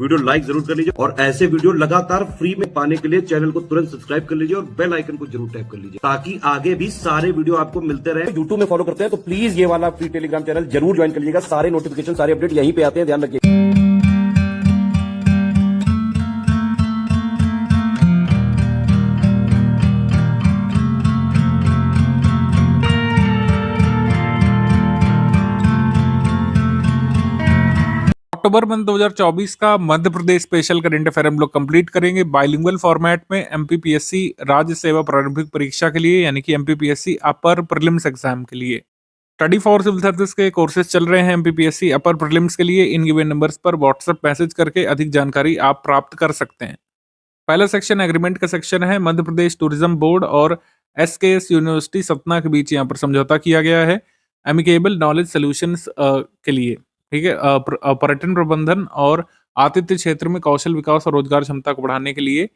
Video like जरूर कर लीजिए और ऐसे वीडियो लगातार फ्री में पाने के लिए चैनल को तुरंत सब्सक्राइब कर लीजिए और बेल आइकन को जरूर टैप कर लीजिए ताकि आगे भी सारे वीडियो आपको मिलते रहे। यूट्यूब में फॉलो करते हैं तो प्लीज ये वाला फ्री टेलीग्राम चैनल जरूर ज्वाइन कर लीजिएगा। सारे नोटिफिकेशन सारे अपडेट यहीं पे आते हैं, ध्यान रखिए। अक्टूबर मंथ 2024 का Madhya Pradesh special current affair हम लोग कंप्लीट करेंगे बाइलिंगुअल फॉर्मेट में एमपीपीएससी राज्य सेवा प्रारंभिक परीक्षा के लिए, यानी कि एमपीपीएससी अपर प्रीलिम्स एग्जाम के लिए। स्टडी फॉर सिविल सर्विस के कोर्सेज चल रहे हैं एमपीपीएससी अपर प्रीलिम्स के लिए। इन गिवन नंबर्स पर व्हाट्सएप मैसेज करके अधिक जानकारी आप प्राप्त कर सकते हैं। पहला सेक्शन एग्रीमेंट का सेक्शन है। मध्य प्रदेश टूरिज्म बोर्ड और एसकेएस यूनिवर्सिटी सतना के बीच यहाँ पर समझौता किया गया है एमिकेबल नॉलेज सोल्यूशंस के लिए, ठीक है। पर्यटन प्रबंधन और आतिथ्य क्षेत्र में कौशल विकास और रोजगार क्षमता को बढ़ाने के लिए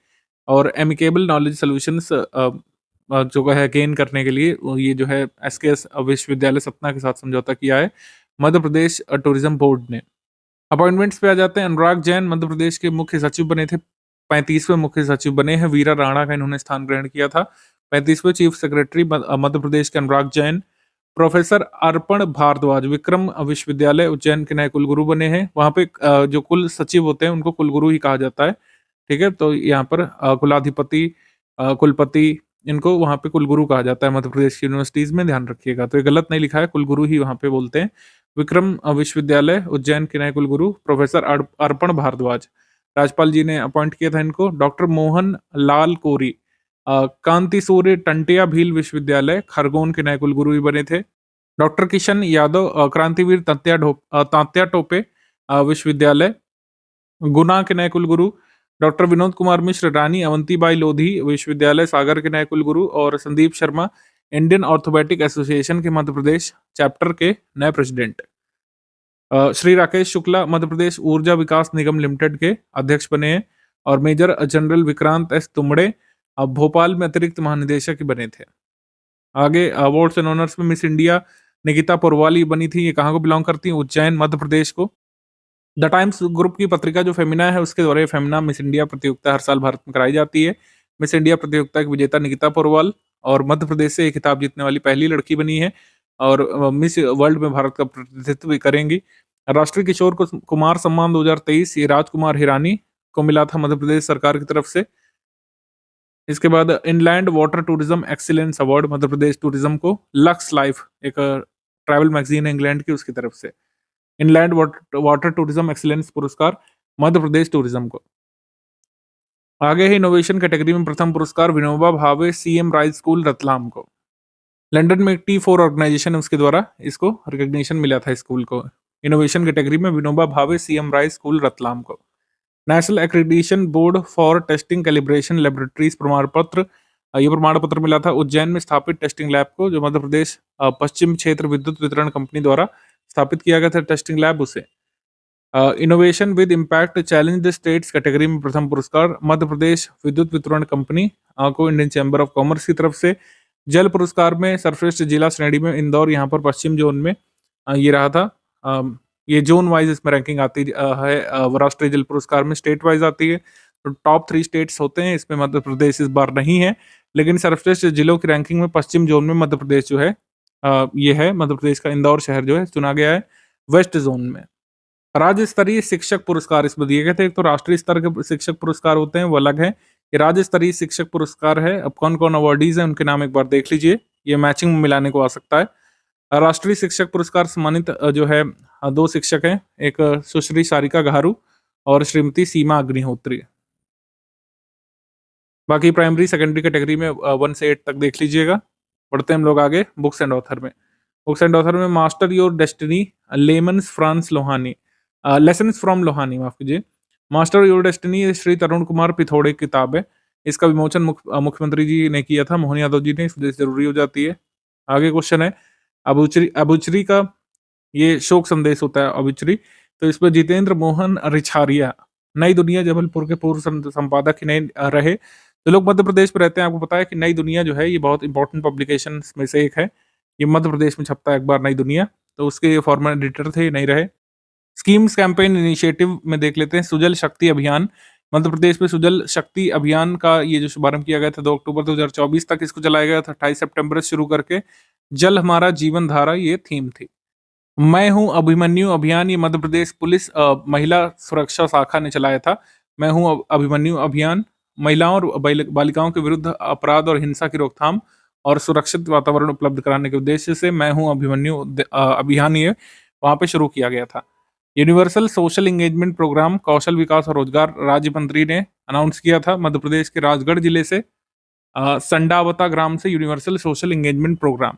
और एमिकेबल नॉलेज सोल्यूशंस जो है गेन करने के लिए ये जो है एसकेएस विश्वविद्यालय सतना के साथ समझौता किया है मध्य प्रदेश टूरिज्म बोर्ड ने। अपॉइंटमेंट्स पे आ जाते हैं। अनुराग जैन मध्य प्रदेश के मुख्य सचिव बने थे, 35वें मुख्य सचिव बने हैं। वीरा राणा का इन्होंने स्थान ग्रहण किया था। 35वें चीफ सेक्रेटरी मध्य प्रदेश के अनुराग जैन। प्रोफेसर अर्पण भारद्वाज विक्रम विश्वविद्यालय उज्जैन के नए कुलगुरु बने हैं। वहाँ पे जो कुल सचिव होते हैं उनको कुलगुरु ही कहा जाता है, ठीक है। तो यहाँ पर कुलाधिपति कुलपति इनको वहाँ पे कुलगुरु कहा जाता है मध्य प्रदेश की यूनिवर्सिटीज में, ध्यान रखिएगा। तो ये गलत नहीं लिखा है, कुलगुरु ही वहाँ पे बोलते हैं। विक्रम विश्वविद्यालय उज्जैन के नए कुलगुरु प्रोफेसर अर्पण भारद्वाज, राज्यपाल जी ने अपॉइंट किया था इनको। डॉक्टर मोहन लाल कोरी कांति सूर्य टंटिया भील विश्वविद्यालय खरगोन के नए कुलगुरु भी बने थे। डॉक्टर किशन यादव क्रांतिवीर तात्या टोपे विश्वविद्यालय गुना के नए कुलगुरु। डॉक्टर विनोद कुमार मिश्र रानी अवंतीबाई लोधी विश्वविद्यालय सागर के नए कुलगुरु और Sandeep Sharma Indian orthopaedic association के मध्य प्रदेश चैप्टर के नए प्रेसिडेंट। श्री राकेश शुक्ला मध्य प्रदेश ऊर्जा विकास निगम लिमिटेड के अध्यक्ष बने हैं और major general Vikrant S Tumde Bhopal में अतिरिक्त महानिदेशक बने थे। आगे अवार्ड्स एंड ऑनर्स में मिस इंडिया निकिता पुरवाली बनी थी। ये कहाँ को बिलोंग करती है? उज्जैन मध्य प्रदेश को। द टाइम्स ग्रुप की पत्रिका जो फेमिना है उसके द्वारा फेमिना मिस इंडिया प्रतियोगिता हर साल भारत में कराई जाती है। मिस इंडिया प्रतियोगिता की विजेता निकिता पुरवाल और मध्य प्रदेश से खिताब जीतने वाली पहली लड़की बनी है और मिस वर्ल्ड में भारत का प्रतिनिधित्व भी करेंगी। राष्ट्रीय किशोर कुमार सम्मान 2023 ये राजकुमार हिरानी को मिला था मध्य प्रदेश सरकार की तरफ से। इसके बाद inland water tourism excellence award Madhya Pradesh tourism को लक्स लाइफ एक ट्रैवल मैगजीन है इंग्लैंड की उसकी तरफ से इनलैंड वाटर टूरिज्म एक्सीलेंस पुरस्कार मध्य प्रदेश टूरिज्म को। आगे है इनोवेशन कैटेगरी में प्रथम पुरस्कार Vinoba Bhave CM rise school Ratlam को। लंदन में T4 ऑर्गेनाइजेशन है उसके द्वारा इसको रिकॉग्निशन मिला था स्कूल को। इनोवेशन कैटेगरी में Vinoba Bhave CM rise school Ratlam को। National accreditation board for testing calibration laboratories प्रमाण पत्र, ये प्रमाण पत्र मिला था उज्जैन में स्थापित टेस्टिंग लैब को, जो मध्य प्रदेश पश्चिम क्षेत्र विद्युत वितरण कंपनी द्वारा स्थापित किया गया था टेस्टिंग लैब उसे। Innovation with impact challenge the states category में प्रथम पुरस्कार मध्य प्रदेश विद्युत वितरण कंपनी को इंडियन चैम्बर ऑफ कॉमर्स की तरफ से। जल पुरस्कार में सर्वश्रेष्ठ जिला श्रेणी में इंदौर यहाँ पर पश्चिम जोन में ये रहा था। ये जोन वाइज इसमें रैंकिंग आती है, राष्ट्रीय जल पुरस्कार में स्टेट वाइज आती है। तो टॉप 3 स्टेट्स होते हैं, इसमें मध्य प्रदेश इस बार नहीं है, लेकिन सर्वश्रेष्ठ जिलों की रैंकिंग में पश्चिम जोन में मध्य प्रदेश जो है ये है मध्य प्रदेश का इंदौर शहर जो है चुना गया है वेस्ट जोन में। राज्य स्तरीय शिक्षक पुरस्कार इसमें दिए गए थे। एक तो राष्ट्रीय स्तर के शिक्षक पुरस्कार होते हैं वो अलग है, ये राज्य स्तरीय शिक्षक पुरस्कार है। अब कौन कौन अवार्डीज हैं उनके नाम एक बार देख लीजिए, ये मैचिंग में मिलाने को आ सकता है। राष्ट्रीय शिक्षक पुरस्कार सम्मानित जो है 2 शिक्षक हैं, एक सुश्री सारिका घारू और श्रीमती सीमा अग्निहोत्री। बाकी प्राइमरी सेकेंडरी कैटेगरी में 1 से 8 तक देख लीजिएगा। पढ़ते हैं हम लोग आगे बुक्स एंड ऑथर में। बुक्स एंड ऑथर में master your destiny lemons France Lohani lessons from Lohani, माफ कीजिए। मास्टर योर डेस्टिनी श्री तरुण कुमार पिथौड़े की किताब है। इसका विमोचन मुख्यमंत्री जी ने किया था, मोहन यादव जी ने, इस वजह से जरूरी हो जाती है। आगे क्वेश्चन है अबुचरी का ये शोक संदेश होता है अबुचरी, तो इस पर जितेंद्र मोहन रिछारिया नई दुनिया जबलपुर के पूर्व संपादक ही नहीं रहे। तो लोग मध्य प्रदेश में रहते हैं, आपको पता है कि नई दुनिया जो है ये बहुत इंपॉर्टेंट पब्लिकेशन में से एक है। ये मध्य प्रदेश में छपता है एक बार नई दुनिया, तो उसके फॉर्मर एडिटर थे, नहीं रहे। स्कीम्स कैंपेन इनिशिएटिव में देख लेते हैं सुजल शक्ति अभियान। मध्य प्रदेश में सुजल शक्ति अभियान का ये जो शुभारंभ किया गया था 2 अक्टूबर 2024 तक इसको चलाया गया था। 28 सितंबर से शुरू करके जल हमारा जीवन धारा ये थीम थी। मैं हूं अभिमन्यु अभियान ये मध्य प्रदेश पुलिस महिला सुरक्षा शाखा ने चलाया था। मैं हूं अभिमन्यु अभियान महिलाओं और बालिकाओं के विरुद्ध अपराध और हिंसा की रोकथाम और सुरक्षित वातावरण उपलब्ध कराने के उद्देश्य से मैं हूं अभिमन्यु अभियान ये वहां पे शुरू किया गया था। यूनिवर्सल सोशल एंगेजमेंट प्रोग्राम कौशल विकास और रोजगार राज्य मंत्री ने अनाउंस किया था। मध्य प्रदेश के राजगढ़ जिले से संडावता ग्राम से यूनिवर्सल सोशल एंगेजमेंट प्रोग्राम।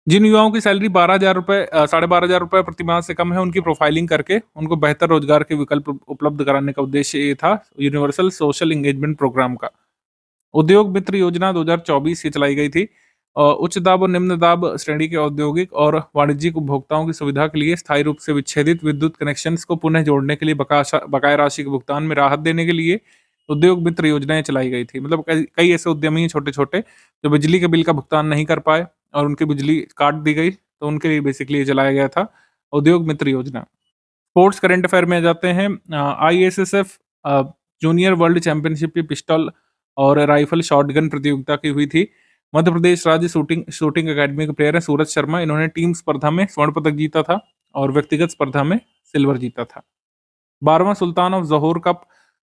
जिन युवाओं की सैलरी 12,000 रुपए 12,500 रुपए प्रतिमाह से कम है उनकी प्रोफाइलिंग करके उनको बेहतर रोजगार के विकल्प उपलब्ध कराने का उद्देश्य ये था यूनिवर्सल सोशल एंगेजमेंट प्रोग्राम का। उद्योग मित्र योजना 2024 से चलाई गई थी। उच्च दाब और निम्न दाब श्रेणी के औद्योगिक और वाणिज्यिक उपभोक्ताओं की सुविधा के लिए स्थायी रूप से विच्छेदित विद्युत कनेक्शंस को पुनः जोड़ने के लिए बकाया राशि के भुगतान में राहत देने के लिए उद्योग मित्र योजनाएं चलाई गई थी। मतलब कई ऐसे उद्यमी हैं छोटे छोटे जो बिजली के बिल का भुगतान नहीं कर पाए और उनकी बिजली काट दी गई, तो उनके लिए बेसिकली ये चलाया गया था उद्योग मित्र योजना। स्पोर्ट्स करंट अफेयर में आ जाते हैं। ISSF जूनियर वर्ल्ड चैंपियनशिप की पिस्टल और राइफल शॉटगन प्रतियोगिता की हुई थी। मध्य प्रदेश राज्य शूटिंग अकेडमी के प्लेयर हैं सूरज शर्मा। इन्होंने टीम स्पर्धा में स्वर्ण पदक जीता था और व्यक्तिगत स्पर्धा में सिल्वर जीता था। 12वां सुल्तान ऑफ जोहोर कप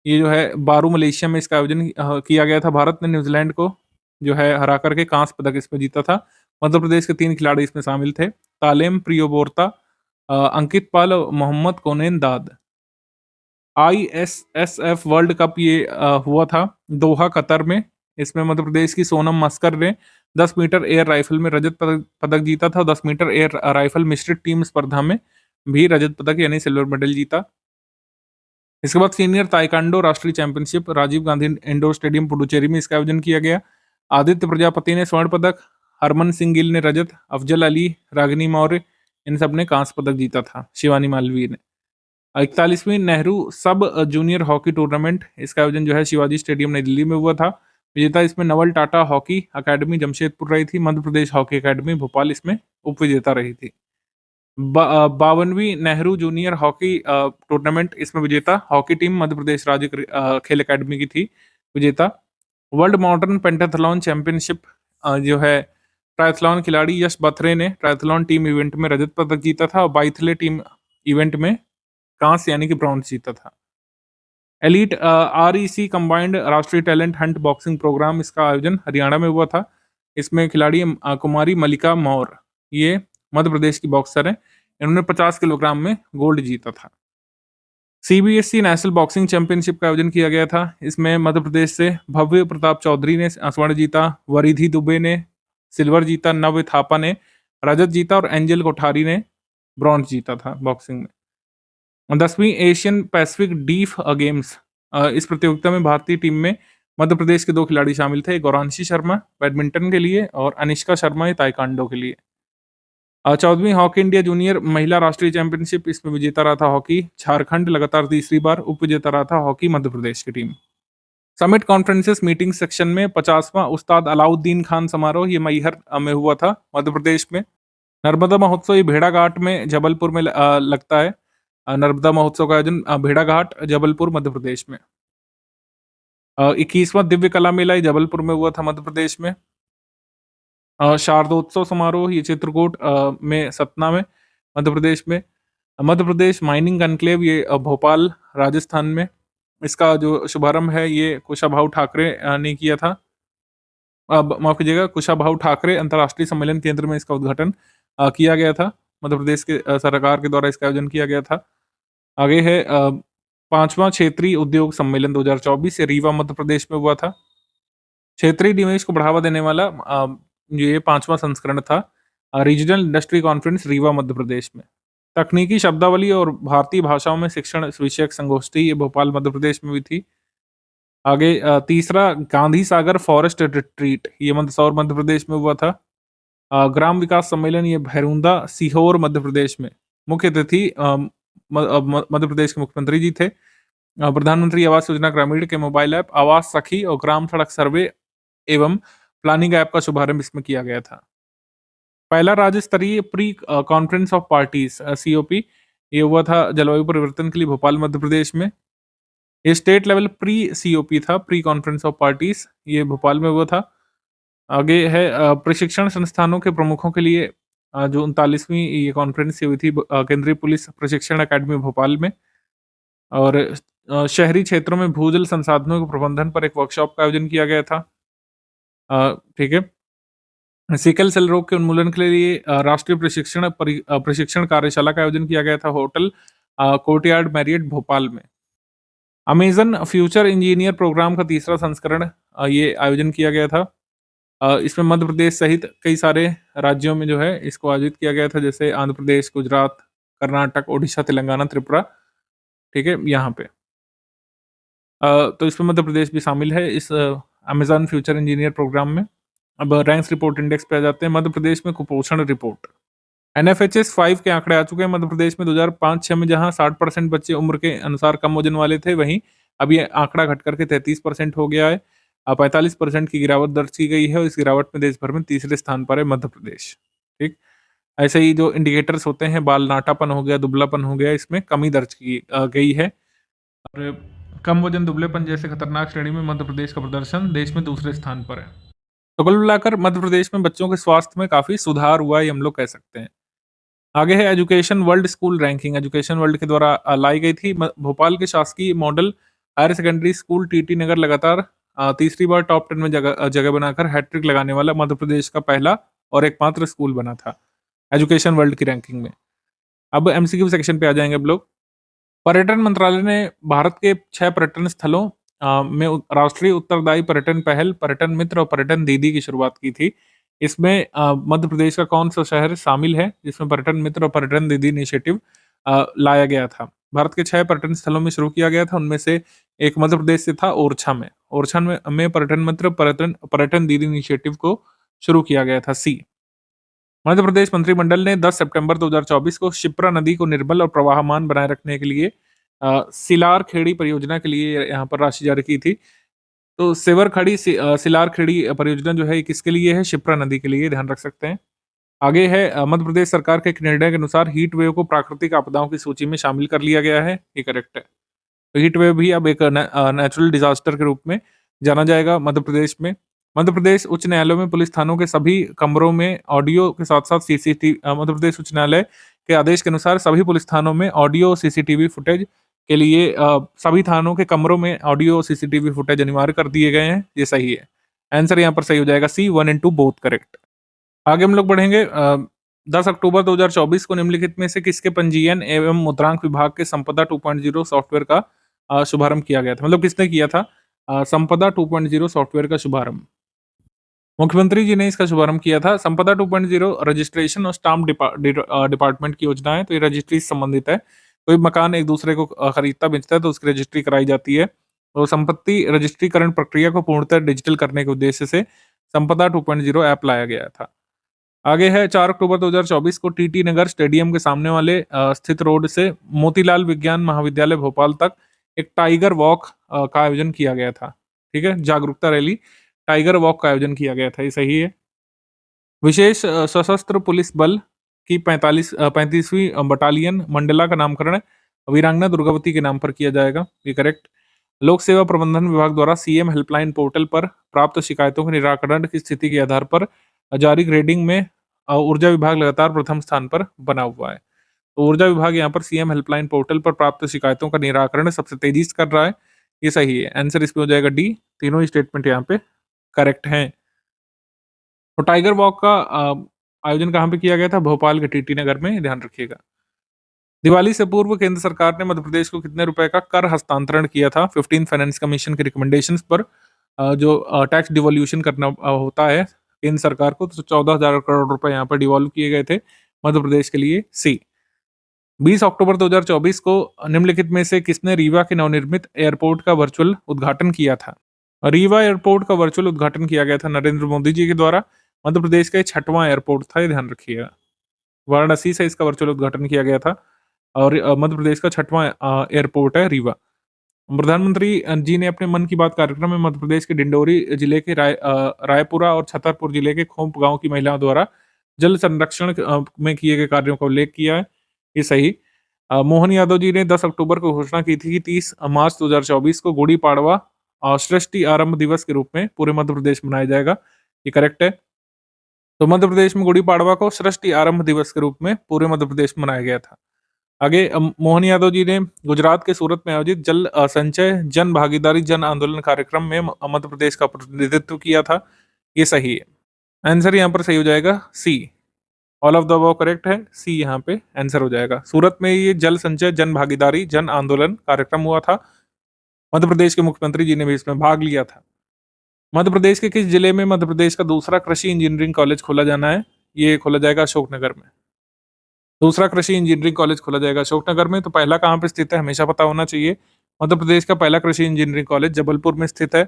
ये जो है बारू मलेशिया में इसका आयोजन किया गया था। भारत ने न्यूजीलैंड को जो है हरा करके कांस्य पदक इसमें जीता था। मध्य प्रदेश के 3 खिलाड़ी इसमें शामिल थे, तालेम प्रियोबोरता, अंकित पाल और मोहम्मद कोनेन दाद। ISSF वर्ल्ड कप ये हुआ था दोहा कतर में। इसमें मध्य प्रदेश की सोनम मस्कर ने 10 मीटर एयर राइफल में रजत पदक जीता था। 10 मीटर एयर राइफल मिश्रित टीम स्पर्धा में भी रजत पदक यानी सिल्वर मेडल जीता। इसके बाद सीनियर ताइक्वांडो राष्ट्रीय championship Rajiv Gandhi indoor stadium Puducherry में इसका आयोजन किया गया। आदित्य प्रजापति ने स्वर्ण पदक, हरमन सिंह गिल ने रजत, अफजल अली, रागिनी मौर्य इन सब ने कांस्य पदक जीता था। शिवानी मालवीय ने 41वीं नेहरू सब जूनियर हॉकी टूर्नामेंट इसका आयोजन जो है शिवाजी स्टेडियम नई दिल्ली में हुआ था। विजेता इसमें नवल टाटा हॉकी अकेडमी जमशेदपुर रही थी। मध्य प्रदेश हॉकी अकेडमी भोपाल इसमें उप विजेता रही थी। 52वीं नेहरू जूनियर हॉकी टूर्नामेंट इसमें विजेता हॉकी टीम मध्य प्रदेश राज्य खेल अकेडमी की थी विजेता। वर्ल्ड मॉडर्न पेंटाथलॉन चैंपियनशिप जो है ट्रायथलॉन खिलाड़ी यश बथरे ने ट्रायथलॉन टीम इवेंट में रजत पदक जीता था और बाइथले टीम इवेंट में कांस्य यानी कि ब्रॉन्ज जीता था। एलीट REC कंबाइंड राष्ट्रीय टैलेंट हंट बॉक्सिंग प्रोग्राम इसका आयोजन हरियाणा में हुआ था। इसमें खिलाड़ी कुमारी मलिका मौर्य ये मध्य प्रदेश की बॉक्सर हैं। इन्होंने 50 किलोग्राम में गोल्ड जीता था। CBSE नेशनल बॉक्सिंग चैंपियनशिप का आयोजन किया गया था। इसमें मध्य प्रदेश से भव्य प्रताप चौधरी ने स्वर्ण जीता, वरिधि दुबे ने सिल्वर जीता, नव थापा ने रजत जीता और एंजल कोठारी ने ब्रॉन्ज जीता था बॉक्सिंग में। 10वीं एशियन पैसिफिक डीफ गेम्स इस प्रतियोगिता में भारतीय टीम में मध्य प्रदेश के 2 खिलाड़ी शामिल थे, गौरांशी शर्मा बैडमिंटन के लिए और अनिष्का शर्मा ताइक्वांडो के लिए। 14वीं हॉकी इंडिया जूनियर महिला राष्ट्रीय चैंपियनशिप इसमें विजेता रहा था हॉकी झारखंड, लगातार तीसरी बार उप विजेता रहा था हॉकी मध्य प्रदेश की team. Summit conferences meeting section में 50वां उस्ताद अलाउद्दीन खान समारोह ये मैहर में हुआ था मध्य प्रदेश में। नर्मदा महोत्सव ये भेड़ाघाट में जबलपुर में लगता है। नर्मदा महोत्सव का आयोजन भेड़ाघाट जबलपुर मध्य प्रदेश में। 21वां दिव्य कला मेला ये जबलपुर में हुआ था मध्य प्रदेश में। शारदोत्सव समारोह ये चित्रकूट में सतना में मध्य प्रदेश में। मध्य प्रदेश माइनिंग कनक्लेव ये भोपाल राजस्थान में। इसका जो शुभारंभ है ये कुशाभाऊ ठाकरे ने किया था। माफ कीजिएगा, कुशाभाऊ ठाकरे अंतर्राष्ट्रीय सम्मेलन केंद्र में इसका उद्घाटन किया गया था। मध्य प्रदेश के सरकार के द्वारा इसका आयोजन किया गया था। आगे है 5वां क्षेत्रीय उद्योग सम्मेलन 2024 रीवा मध्य प्रदेश में हुआ था। क्षेत्रीय निवेश को बढ़ावा देने वाला ये 5वां संस्करण था। रीजनल इंडस्ट्री कॉन्फ्रेंस रीवा मध्य प्रदेश में। तकनीकी शब्दावली और भारतीय भाषाओं में शिक्षण विषयक संगोष्ठी ये भोपाल मध्य प्रदेश में भी थी। आगे तीसरा गांधी सागर फॉरेस्ट रिट्रीट ये मंदसौर मध्य प्रदेश में हुआ था। ग्राम विकास सम्मेलन ये भैरुंदा सीहोर मध्य प्रदेश में। मुख्य अतिथि मध्य प्रदेश के मुख्यमंत्री जी थे। प्रधानमंत्री आवास योजना ग्रामीण के मोबाइल ऐप आवास सखी और ग्राम सड़क सर्वे एवं प्लानिंग ऐप का शुभारंभ इसमें किया गया था। पहला राज्य स्तरीय pre conference of parties COP ये हुआ था जलवायु परिवर्तन के लिए भोपाल मध्य प्रदेश में। ये स्टेट लेवल प्री सीओपी था, प्री कॉन्फ्रेंस ऑफ पार्टीज, ये भोपाल में हुआ था। आगे है प्रशिक्षण संस्थानों के प्रमुखों के लिए जो 39वीं ये कॉन्फ्रेंस हुई थी केंद्रीय पुलिस प्रशिक्षण अकादमी भोपाल में। और शहरी क्षेत्रों में भूजल संसाधनों के प्रबंधन पर एक वर्कशॉप का आयोजन किया गया था। ठीक है। सिकल सेल रोग के उन्मूलन के लिए राष्ट्रीय प्रशिक्षण कार्यशाला का आयोजन किया गया था होटल कोर्टयार्ड मैरियट भोपाल में। अमेजन फ्यूचर इंजीनियर प्रोग्राम का तीसरा संस्करण ये आयोजन किया गया था। इसमें मध्य प्रदेश सहित कई सारे राज्यों में जो है इसको आयोजित किया गया था, जैसे आंध्र प्रदेश, गुजरात, कर्नाटक, ओडिशा, तेलंगाना, त्रिपुरा। ठीक है, यहाँ पे तो इसमें मध्य प्रदेश भी शामिल है इस अमेजन फ्यूचर इंजीनियर प्रोग्राम में। अब रैंक्स रिपोर्ट इंडेक्स पे आ जाते हैं। मध्य प्रदेश में कुपोषण रिपोर्ट NFHS 5 के आंकड़े आ चुके हैं। मध्य प्रदेश में 2005-6 में जहां 60% बच्चे उम्र के अनुसार कम वजन वाले थे, वहीं अब ये आंकड़ा घट करके 33% हो गया है। 45% की गिरावट दर्ज की गई है और इस गिरावट में देश भर में तीसरे स्थान पर है मध्य प्रदेश। ठीक, ऐसे ही जो इंडिकेटर्स होते हैं, बाल नाटापन हो गया, दुबलापन हो गया, इसमें कमी दर्ज की गई है। और कम वजन दुबलेपन जैसे खतरनाक श्रेणी में मध्य प्रदेश का प्रदर्शन देश में दूसरे स्थान पर है। तो कुल मिलाकर मध्य प्रदेश में बच्चों के स्वास्थ्य में काफी सुधार हुआ है, ये हम लोग कह सकते हैं। आगे है education world school ranking. Education world के द्वारा लाई गई थी। भोपाल के शासकीय model higher secondary school TT Nagar लगातार तीसरी बार टॉप 10 में जगह बनाकर हैट्रिक लगाने वाला मध्य प्रदेश का पहला और एकमात्र स्कूल बना था एजुकेशन वर्ल्ड की रैंकिंग में। अब एमसीक्यू सेक्शन पे आ जाएंगे अब लोग। पर्यटन मंत्रालय ने भारत के 6 पर्यटन स्थलों में राष्ट्रीय उत्तरदायी पर्यटन पहल, पर्यटन मित्र और पर्यटन दीदी की शुरुआत की थी। इसमें मध्य प्रदेश का कौन सा शहर शामिल है जिसमें पर्यटन मित्र और पर्यटन दीदी इनिशिएटिव लाया गया था? भारत के 6 पर्यटन स्थलों में शुरू किया गया था, उनमें से एक मध्य प्रदेश से था, ओरछा में। ओरछा में पर्यटन मित्र पर्यटन दीदी इनिशिएटिव को शुरू किया गया था। सी, मध्य प्रदेश मंत्रिमंडल ने 10 सितंबर 2024 को शिप्रा नदी को निर्मल और प्रवाहमान बनाए रखने के लिए सिलार खेड़ी परियोजना के लिए यहाँ पर राशि जारी की थी। तो सिलार खेड़ी परियोजना जो है ये किसके लिए है? शिप्रा नदी के लिए, ध्यान रख सकते हैं। आगे है मध्य प्रदेश सरकार के एक निर्णय के अनुसार हीट वेव को प्राकृतिक आपदाओं की सूची में शामिल कर लिया गया है, ये करेक्ट है। तो हीट वेव भी अब एक नेचुरल डिजास्टर के रूप में जाना जाएगा मध्य प्रदेश में। मध्य प्रदेश उच्च न्यायालयों में पुलिस थानों के सभी कमरों में ऑडियो के साथ साथ सीसीटीवी मध्य प्रदेश उच्च न्यायालय के आदेश के अनुसार सभी पुलिस थानों में ऑडियो सीसीटीवी फुटेज के लिए सभी थानों के कमरों में ऑडियो सीसीटीवी फुटेज अनिवार्य कर दिए गए हैं। ये सही है, आंसर यहाँ पर सही हो जाएगा सी, 1 and 2 बोथ करेक्ट। आगे हम लोग बढ़ेंगे। 10 अक्टूबर 2024 को निम्नलिखित में से किसके पंजीयन एवं मुद्रांक विभाग के संपदा 2.0 सॉफ्टवेयर का शुभारंभ किया गया था? मतलब किसने किया था संपदा 2.0 सॉफ्टवेयर का शुभारंभ? मुख्यमंत्री जी ने इसका शुभारंभ किया था। संपदा 2.0 रजिस्ट्रेशन और स्टाम्प डिपार्टमेंट की योजना है। तो ये रजिस्ट्री से संबंधित है। कोई मकान एक दूसरे को खरीदता बेचता है तो उसकी रजिस्ट्री कराई जाती है। तो संपत्ति रजिस्ट्रीकरण प्रक्रिया को पूर्णतः डिजिटल करने के उद्देश्य से संपदा 2.0 ऐप लाया गया था। आगे है 4 अक्टूबर 2024 को टीटी नगर स्टेडियम के सामने वाले स्थित रोड से मोतीलाल विज्ञान महाविद्यालय भोपाल तक एक टाइगर वॉक का आयोजन किया गया था। ठीक है, जागरूकता रैली टाइगर वॉक का आयोजन किया गया था, ये सही है। विशेष सशस्त्र पुलिस बल की 35वीं बटालियन मंडला का नामकरण वीरांगना दुर्गावती के नाम पर किया जाएगा, ये करेक्ट। लोक सेवा प्रबंधन विभाग द्वारा सीएम हेल्पलाइन पोर्टल पर प्राप्त शिकायतों के निराकरण की स्थिति के आधार पर जारी ग्रेडिंग में ऊर्जा विभाग लगातार प्रथम स्थान पर बना हुआ है। तो ऊर्जा विभाग यहाँ पर सीएम हेल्पलाइन पोर्टल पर प्राप्त शिकायतों का निराकरण सबसे तेजी से कर रहा है, ये सही है। आंसर इसमें हो जाएगा डी, तीनों ही स्टेटमेंट यहाँ पे करेक्ट हैं। तो टाइगर वॉक का आयोजन कहाँ पे किया गया था? भोपाल के टीटी नगर में, ध्यान रखिएगा। दिवाली से पूर्व केंद्र सरकार ने मध्य प्रदेश को कितने रुपए का कर हस्तांतरण किया था? 15 फाइनेंस कमीशन के रिकमेंडेशंस पर जो टैक्स डिवोल्यूशन करना होता है केंद्र सरकार को, तो 14,000 करोड़ रुपए यहाँ पर डिवॉल्व किए गए थे मध्य प्रदेश के लिए। सी, 20 अक्टूबर 2024 को निम्नलिखित में से किसने रीवा के नवनिर्मित एयरपोर्ट का वर्चुअल उद्घाटन किया था? रीवा एयरपोर्ट का वर्चुअल उद्घाटन किया गया था नरेंद्र मोदी जी के द्वारा। मध्य प्रदेश का 6वां एयरपोर्ट था, ये ध्यान रखिएगा। वाराणसी से इसका वर्चुअल उद्घाटन किया गया था और मध्य प्रदेश का 6वां एयरपोर्ट है रीवा। प्रधानमंत्री जी ने अपने मन की बात कार्यक्रम में मध्य प्रदेश के डिंडोरी जिले के रायपुरा और छतरपुर जिले के खोंप गांव की महिलाओं द्वारा जल संरक्षण में किए गए कार्यों का उल्लेख किया है, ये सही। मोहन यादव जी ने 10 अक्टूबर को घोषणा की थी कि 30 मार्च 2024 को गुड़ी पाड़वा सृष्टि आरंभ दिवस के रूप में पूरे मध्य प्रदेश मनाया जाएगा। ये करेक्ट है। तो मध्य प्रदेश में गुड़ी पाड़वा को सृष्टि आरंभ दिवस के रूप में पूरे मध्य प्रदेश में मनाया गया था। आगे मोहन यादव जी ने गुजरात के सूरत में आयोजित जल संचय जन भागीदारी जन आंदोलन कार्यक्रम में मध्य प्रदेश का प्रतिनिधित्व किया था। ये सही है। आंसर यहाँ पर सही हो जाएगा C. All of the above correct है, सी यहाँ पे आंसर हो जाएगा। सूरत में ये जल संचय जन भागीदारी जन आंदोलन कार्यक्रम हुआ था। मध्य प्रदेश के मुख्यमंत्री जी ने भी इसमें भाग लिया था। मध्य प्रदेश के किस जिले में मध्य प्रदेश का दूसरा कृषि इंजीनियरिंग कॉलेज खोला जाना है? ये खोला जाएगा अशोकनगर में। दूसरा कृषि इंजीनियरिंग कॉलेज खोला जाएगा अशोकनगर में। तो पहला कहाँ पे स्थित है, हमेशा पता होना चाहिए। मध्य प्रदेश का पहला कृषि इंजीनियरिंग कॉलेज जबलपुर में स्थित है।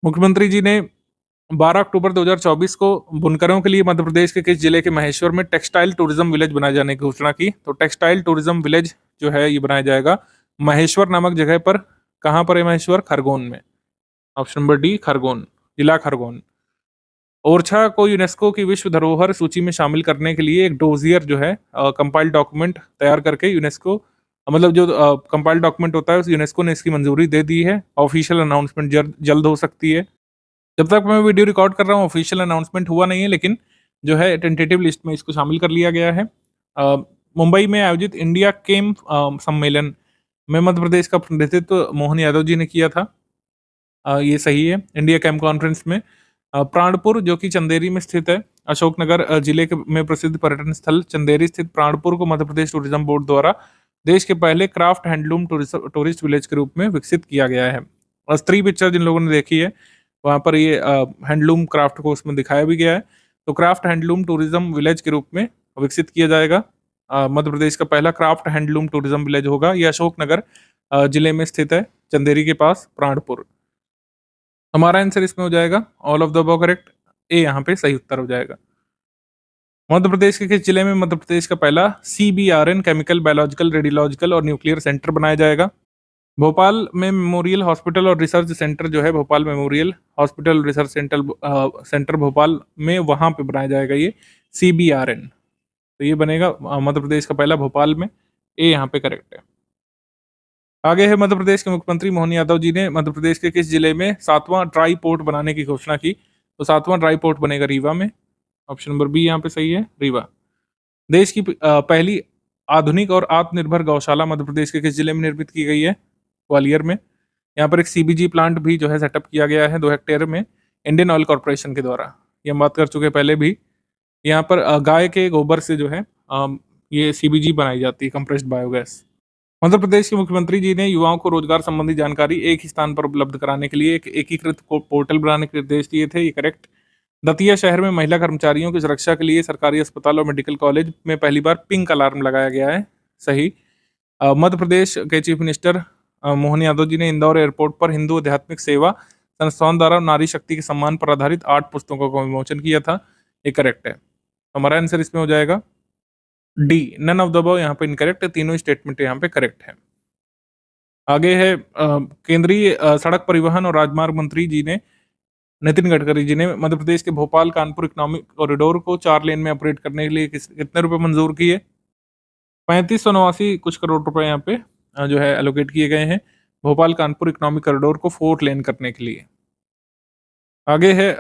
मुख्यमंत्री जी ने 12 अक्टूबर 2024 को बुनकरों के लिए मध्य प्रदेश के किस जिले के महेश्वर में टेक्सटाइल टूरिज्म विलेज बनाए जाने की घोषणा की? तो टेक्सटाइल टूरिज्म विलेज जो है ये बनाया जाएगा महेश्वर नामक जगह पर। कहाँ पर है महेश्वर? खरगोन में। ऑप्शन नंबर डी खरगोन, जिला खरगोन। ओरछा को यूनेस्को की विश्व धरोहर सूची में शामिल करने के लिए एक डोजियर जो है कंपाइल्ड डॉक्यूमेंट तैयार करके यूनेस्को मतलब जो कंपाइल्ड डॉक्यूमेंट होता है उस यूनेस्को ने इसकी मंजूरी दे दी है। ऑफिशियल अनाउंसमेंट जल्द हो सकती है। जब तक मैं वीडियो रिकॉर्ड कर रहा हूँ ऑफिशियल अनाउंसमेंट हुआ नहीं है, लेकिन जो है टेंटेटिव लिस्ट में इसको शामिल कर लिया गया है। मुंबई में आयोजित इंडिया केम सम्मेलन में मध्य प्रदेश का प्रतिनिधित्व मोहन यादव जी ने किया था। ये सही है। इंडिया कैंप कॉन्फ्रेंस में प्राणपुर जो कि चंदेरी में स्थित है, अशोकनगर जिले में प्रसिद्ध पर्यटन स्थल चंदेरी स्थित प्राणपुर को मध्य प्रदेश टूरिज्म बोर्ड द्वारा देश के पहले क्राफ्ट हैंडलूम टूरिस्ट विलेज के रूप में विकसित किया गया है। और स्त्री पिक्चर जिन लोगों ने देखी है वहाँ पर ये हैंडलूम क्राफ्ट को उसमें दिखाया भी गया है। तो क्राफ्ट हैंडलूम टूरिज्म विलेज के रूप में विकसित किया जाएगा। मध्य प्रदेश का पहला क्राफ्ट हैंडलूम टूरिज्म विलेज होगा। ये अशोकनगर जिले में स्थित है, चंदेरी के पास प्राणपुर। हमारा आंसर इसमें हो जाएगा all of the above correct, A यहाँ पे सही उत्तर हो जाएगा। मध्य प्रदेश के किस जिले में मध्य प्रदेश का पहला CBRN केमिकल बायोलॉजिकल रेडियोलॉजिकल और न्यूक्लियर सेंटर बनाया जाएगा? भोपाल में मेमोरियल हॉस्पिटल और रिसर्च सेंटर जो है Bhopal memorial hospital research centre Bhopal में वहां पे बनाया जाएगा ये CBRN। तो ये बनेगा मध्य प्रदेश का पहला भोपाल में, ए यहाँ पे करेक्ट है। आगे है मध्य प्रदेश के मुख्यमंत्री मोहन यादव जी ने मध्य प्रदेश के किस जिले में 7वां ड्राई पोर्ट बनाने की घोषणा की? तो 7वां ड्राई पोर्ट बनेगा रीवा में। ऑप्शन नंबर बी यहाँ पे सही है, रीवा। देश की पहली आधुनिक और आत्मनिर्भर गौशाला मध्य प्रदेश के किस जिले में निर्मित की गई है? ग्वालियर में। यहाँ पर एक CBG प्लांट भी जो है सेटअप किया गया है 2 हेक्टेयर में इंडियन ऑयल कॉर्पोरेशन के द्वारा। ये हम बात कर चुके पहले भी। यहाँ पर गाय के गोबर से जो है ये CBG बनाई जाती है, कंप्रेस्ड बायोगैस। मध्य प्रदेश के मुख्यमंत्री जी ने युवाओं को रोजगार संबंधी जानकारी एक ही स्थान पर उपलब्ध कराने के लिए एक एकीकृत पोर्टल बनाने के निर्देश दिए थे। ये करेक्ट। दतिया शहर में महिला कर्मचारियों की सुरक्षा के लिए सरकारी अस्पताल और मेडिकल कॉलेज में पहली बार पिंक अलार्म लगाया गया है। सही। मध्य प्रदेश के चीफ मिनिस्टर मोहन यादव जी ने इंदौर एयरपोर्ट पर हिंदू आध्यात्मिक सेवा संस्थान द्वारा नारी शक्ति के सम्मान पर आधारित 8 पुस्तकों का विमोचन किया था। ये करेक्ट है। हमारा आंसर इसमें हो जाएगा D, none of the above यहाँ पे इनकरेक्ट है। तीनों स्टेटमेंट यहाँ पे करेक्ट है। आगे है केंद्रीय सड़क परिवहन और राजमार्ग मंत्री जी ने नितिन गडकरी जी ने मध्य प्रदेश के भोपाल कानपुर इकोनॉमिक कॉरिडोर को 4 लेन में ऑपरेट करने के लिए कितने रुपए मंजूर किए? 3589 कुछ करोड़ रुपए यहाँ पे जो है एलोकेट किए गए हैं भोपाल कानपुर इकोनॉमिक कॉरिडोर को 4 लेन करने के लिए। आगे है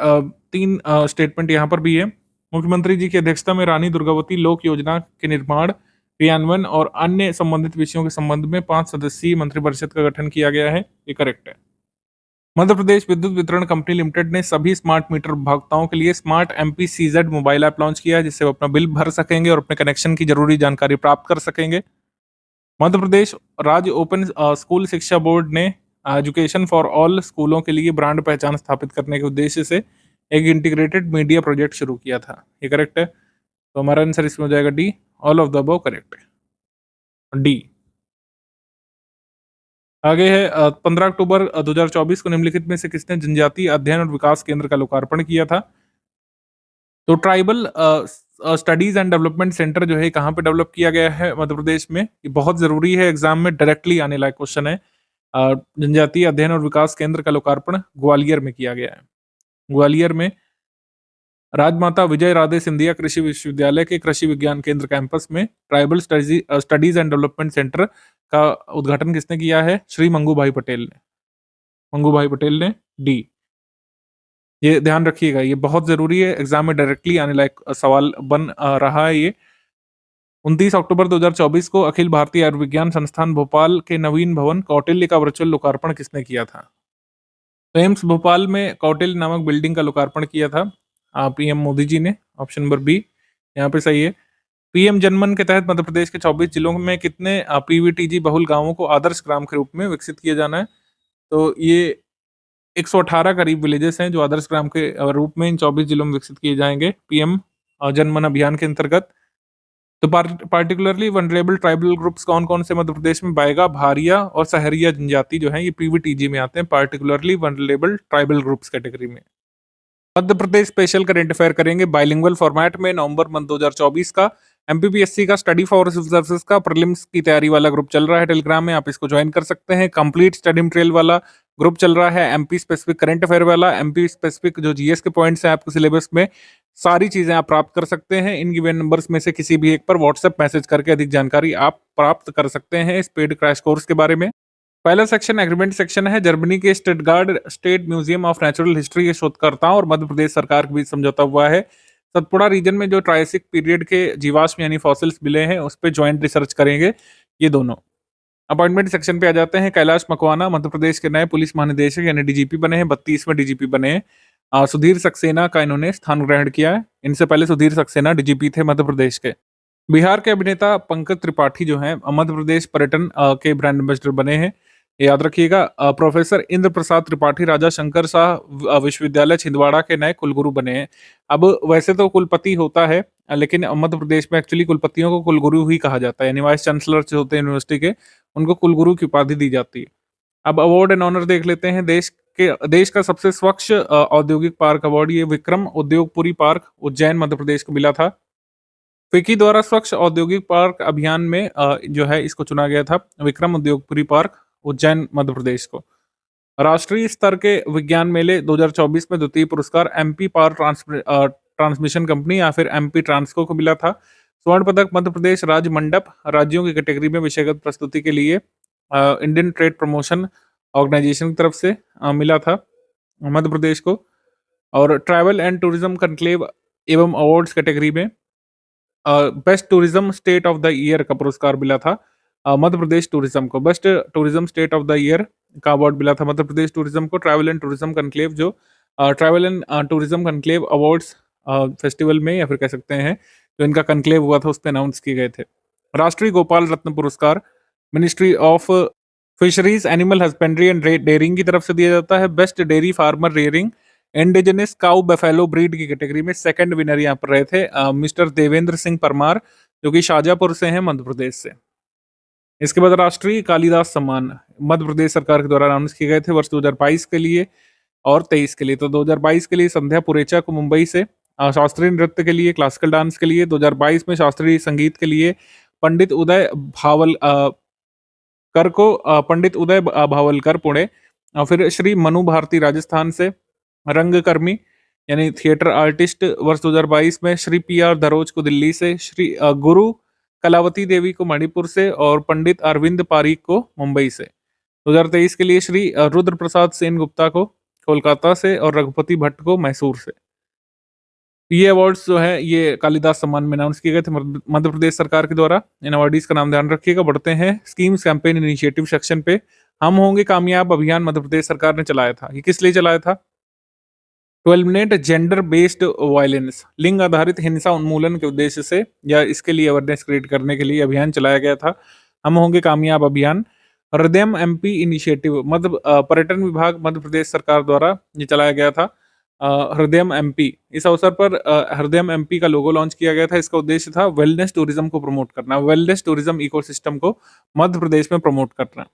3 स्टेटमेंट यहाँ पर भी है। मुख्यमंत्री जी की अध्यक्षता में रानी दुर्गावती लोक योजना के निर्माण, क्रियान्वयन और अन्य संबंधित विषयों के संबंध में 5 सदस्यीय मंत्रिपरिषद का गठन किया गया है। ये करेक्ट है। मध्य प्रदेश विद्युत वितरण कंपनी लिमिटेड ने सभी स्मार्ट मीटर उपभोक्ताओं के लिए smart MPCZ mobile app launch किया है, जिससे वो अपना बिल भर सकेंगे और अपने कनेक्शन की जरूरी जानकारी प्राप्त कर सकेंगे। मध्य प्रदेश राज्य ओपन स्कूल शिक्षा बोर्ड ने एजुकेशन फॉर ऑल स्कूलों के लिए ब्रांड पहचान स्थापित करने के उद्देश्य से एक इंटीग्रेटेड मीडिया प्रोजेक्ट शुरू किया था। ये करेक्ट है। तो हमारा आंसर इसमें हो जाएगा D, all of the above correct है, डी। आगे है 15 अक्टूबर 2024 को निम्नलिखित में से किसने जनजातीय अध्ययन और विकास केंद्र का लोकार्पण किया था? तो tribal studies and development centre जो है कहाँ पे डेवलप किया गया है मध्य प्रदेश में? ये बहुत जरूरी है, एग्जाम में डायरेक्टली आने लायक क्वेश्चन है। जनजातीय अध्ययन और विकास केंद्र का लोकार्पण ग्वालियर में किया गया है। ग्वालियर में राजमाता विजय राधे सिंधिया कृषि विश्वविद्यालय के कृषि विज्ञान केंद्र कैंपस में tribal studies and development centre का उद्घाटन किसने किया है? श्री मंगू पटेल ने। मंगू भाई पटेल ने। डी। ये ध्यान रखिएगा, ये बहुत जरूरी है, एग्जाम में डायरेक्टली आने लायक सवाल बन रहा है ये। 29 अक्टूबर 2024 को अखिल भारतीय आयुर्विज्ञान संस्थान भोपाल के नवीन भवन कौटिल्य का वर्चुअल लोकार्पण किसने किया था? तो एम्स भोपाल में कौटिल्य नामक बिल्डिंग का लोकार्पण किया था पीएम मोदी जी ने। ऑप्शन नंबर बी यहाँ पे सही है। पीएम जनमन के तहत मध्य प्रदेश के 24 जिलों में कितने पीवीटीजी बहुल गांवों को आदर्श ग्राम के रूप में विकसित किया जाना है? तो ये 118 करीब विलेजेस हैं जो आदर्श ग्राम के रूप में इन 24 जिलों में विकसित किए जाएंगे पीएम जनमन अभियान के अंतर्गत। तो पार्टिकुलरली वनरेबल ट्राइबल ग्रुप्स कौन कौन से मध्य प्रदेश में? बाएगा, भारिया और सहरिया जनजाति जो है ये पीवीटीजी में आते हैं, particularly vulnerable tribal groups category में। Madhya Pradesh special current affair करेंगे बाइलिंगुअल फॉर्मेट में। नवंबर मंथ 2024 का एमपीपीएससी का स्टडी फॉर सिविल सर्विसेज का प्रीलिम्स की तैयारी वाला ग्रुप चल रहा है टेलीग्राम में, आप इसको ज्वाइन कर सकते हैं। कंप्लीट स्टडी मटेरियल वाला ग्रुप चल रहा है, एमपी स्पेसिफिक करंट अफेयर वाला, एमपी स्पेसिफिक जो जीएस के पॉइंट्स हैं आपके सिलेबस में, सारी चीजें आप प्राप्त कर सकते हैं। इन गिवन नंबर्स में से किसी भी एक पर व्हाट्सएप मैसेज करके अधिक जानकारी आप प्राप्त कर सकते हैं इस पेड क्रैश कोर्स के बारे में। पहला सेक्शन एग्रीमेंट सेक्शन है। जर्मनी के Stuttgart state museum of natural history के शोधकर्ताओं और मध्य प्रदेश सरकार के बीच समझौता हुआ है। सतपुड़ा रीजन में जो ट्रायसिक पीरियड के जीवाश्म यानी फॉसिल्स मिले हैं उस पर ज्वाइंट रिसर्च करेंगे ये दोनों। अपॉइंटमेंट सेक्शन पे आ जाते हैं। कैलाश मकवाना मध्य प्रदेश के नए पुलिस महानिदेशक यानी डीजीपी बने हैं, 32वें डीजीपी बने हैं। सुधीर सक्सेना का इन्होंने स्थान ग्रहण किया है। इनसे पहले सुधीर सक्सेना डीजीपी थे मध्य प्रदेश के। बिहार के अभिनेता पंकज त्रिपाठी जो हैं मध्य प्रदेश पर्यटन के ब्रांड एम्बेसडर बने हैं, ये याद रखिएगा। प्रोफेसर इंद्र प्रसाद त्रिपाठी राजा शंकर शाह विश्वविद्यालय छिंदवाड़ा के नए कुलगुरु बने हैं। अब वैसे तो कुलपति होता है लेकिन मध्य प्रदेश में एक्चुअली कुलपतियों को कुलगुरु ही कहा जाता है, यानी वाइस चांसलर जो होते हैं यूनिवर्सिटी के उनको कुलगुरु की उपाधि दी जाती है। अब अवार्ड एंड ऑनर देख लेते हैं। देश का सबसे स्वच्छ औद्योगिक पार्क अवार्ड ये विक्रम उद्योगपुरी पार्क उज्जैन मध्य प्रदेश को मिला था। फिक्की द्वारा स्वच्छ औद्योगिक पार्क अभियान में जो है इसको चुना गया था विक्रम उद्योगपुरी पार्क उज्जैन मध्य प्रदेश को। राष्ट्रीय स्तर के विज्ञान मेले 2024 में द्वितीय पुरस्कार एमपी पावर ट्रांसमिशन कंपनी या फिर एमपी ट्रांसको को मिला था। स्वर्ण पदक मध्य प्रदेश राज्य मंडप राज्यों की कैटेगरी में विषयगत प्रस्तुति के लिए इंडियन ट्रेड प्रमोशन ऑर्गेनाइजेशन की तरफ से मिला था मध्य प्रदेश को। और ट्रैवल एंड टूरिज्म कनक्लेव एवं अवार्ड्स कैटेगरी में best tourism state of the year का पुरस्कार मिला था मध्य प्रदेश टूरिज्म को। Best tourism state of the year का अवार्ड मिला था मध्य प्रदेश टूरिज्म को। ट्रैवल एंड टूरिज्म कनक्लेव जो travel and tourism conclave awards festival में या फिर कह सकते हैं जो इनका कनक्लेव हुआ था उस पर अनाउंस किए गए थे। राष्ट्रीय Gopal Ratna Puraskar ministry of fisheries animal husbandry and dairying की तरफ से दिया जाता है। Best dairy farmer rearing indigenous cow buffalo breed की कैटेगरी में सेकंड विनर यहाँ पर रहे थे मिस्टर देवेंद्र सिंह परमार जो कि शाजापुर से हैं मध्य प्रदेश से। इसके बाद राष्ट्रीय कालिदास सम्मान मध्य प्रदेश सरकार के द्वारा अनाउंस किए गए थे वर्ष 2022 के लिए और 23 के लिए। तो 2022 के लिए संध्या पुरेचा को मुंबई से शास्त्रीय नृत्य के लिए क्लासिकल डांस के लिए, 2022 में शास्त्रीय संगीत के लिए पंडित उदय भावलकर पुणे, और फिर श्री मनु भारती राजस्थान से रंगकर्मी यानी थिएटर आर्टिस्ट वर्ष 2022 में, श्री पीआर दरोज को दिल्ली से, श्री गुरु कलावती देवी को मणिपुर से और पंडित अरविंद पारीक को मुंबई से। 2023 के लिए श्री रुद्र प्रसाद सेन गुप्ता को कोलकाता से और रघुपति भट्ट को मैसूर से। ये अवार्ड्स जो है ये कालिदास सम्मान में अनाउंस किए गए थे मध्य प्रदेश सरकार के द्वारा। इन अवार्डीज का नाम ध्यान रखिएगा। बढ़ते हैं स्कीम्स कैंपेन इनिशिएटिव सेक्शन पे। हम होंगे कामयाब अभियान मध्य प्रदेश सरकार ने चलाया था। ये किस लिए चलाया था? To eliminate gender based violence, लिंग आधारित हिंसा उन्मूलन के उद्देश्य से या इसके लिए अवेयरनेस क्रिएट करने के लिए अभियान चलाया गया था। हम होंगे कामयाब अभियान। हृदयम एमपी इनिशिएटिव पर्यटन विभाग मध्य प्रदेश सरकार द्वारा ये चलाया गया था हृदयम एमपी। इस अवसर पर हृदयम एमपी का लोगो लॉन्च किया गया था। इसका उद्देश्य था वेलनेस टूरिज्म को प्रमोट करना, वेलनेस टूरिज्म इकोसिस्टम को मध्य प्रदेश में प्रमोट करना।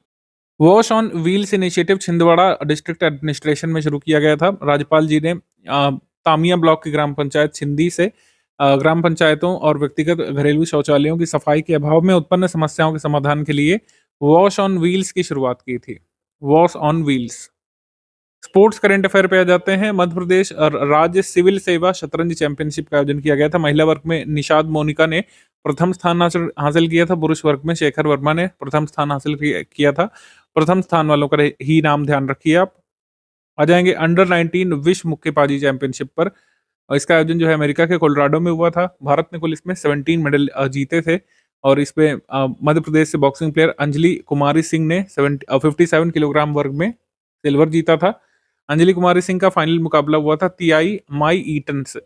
Wash on wheels initiative Chhindwara district administration में शुरू किया गया था। राज्यपाल जी ने तामिया ब्लॉक की ग्राम पंचायत छिंदी से ग्राम पंचायतों और व्यक्तिगत घरेलू शौचालयों की सफाई के अभाव में उत्पन्न समस्याओं के समाधान के लिए वॉश ऑन व्हील्स की शुरुआत की थी। Wash on wheels. Sports current affair पे आ जाते हैं। मध्य प्रदेश और राज्य सिविल सेवा शतरंज चैंपियनशिप का आयोजन किया गया था। महिला वर्ग में निषाद मोनिका ने प्रथम स्थान हासिल हासिल किया था। पुरुष वर्ग में शेखर वर्मा ने प्रथम स्थान हासिल किया था। प्रथम स्थान वालों का ही नाम ध्यान रखिए आप। आ जाएंगे अंडर 19 विश्व मुक्केबाजी चैंपियनशिप पर। और इसका आयोजन जो है अमेरिका के कोलोराडो में हुआ था। भारत ने कुल इसमें 17 मेडल जीते थे। और इसमें मध्य प्रदेश से बॉक्सिंग प्लेयर अंजलि कुमारी सिंह ने 57 किलोग्राम वर्ग में सिल्वर जीता था। अंजलि कुमारी सिंह का फाइनल मुकाबला हुआ था तियाई माई ईटन से,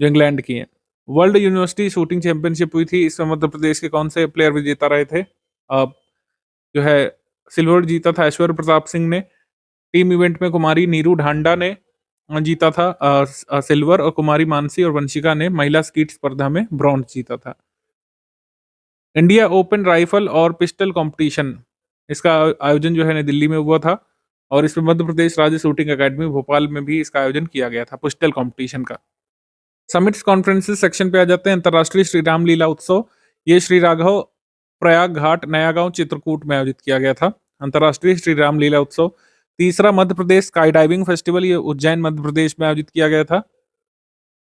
जो इंग्लैंड की हैं। वर्ल्ड यूनिवर्सिटी शूटिंग चैंपियनशिप हुई थी। इसमें मध्य प्रदेश के कौन से प्लेयर विजेता रहे थे? जो है सिल्वर जीता था ऐश्वर्य प्रताप सिंह ने। टीम इवेंट में कुमारी नीरू ढांडा ने जीता था सिल्वर, और कुमारी मानसी और वंशिका ने महिला स्कीट स्पर्धा में ब्रॉन्ज जीता था। इंडिया ओपन राइफल और पिस्टल कंपटीशन, इसका आयोजन जो है नई दिल्ली में हुआ था। और इसमें मध्य प्रदेश राज्य शूटिंग एकेडमी भोपाल में भी इसका आयोजन किया गया था पिस्टल कंपटीशन का। समिट्स कॉन्फ्रेंसेस सेक्शन पे आ जाते हैं। अंतर्राष्ट्रीय श्री राम लीला उत्सव, ये श्री राघव प्रयाग घाट नया गांव चित्रकूट में आयोजित किया गया था। अंतर्राष्ट्रीय श्री राम लीला उत्सव। तीसरा Madhya Pradesh sky diving festival, ये उज्जैन मध्य प्रदेश में आयोजित किया गया था।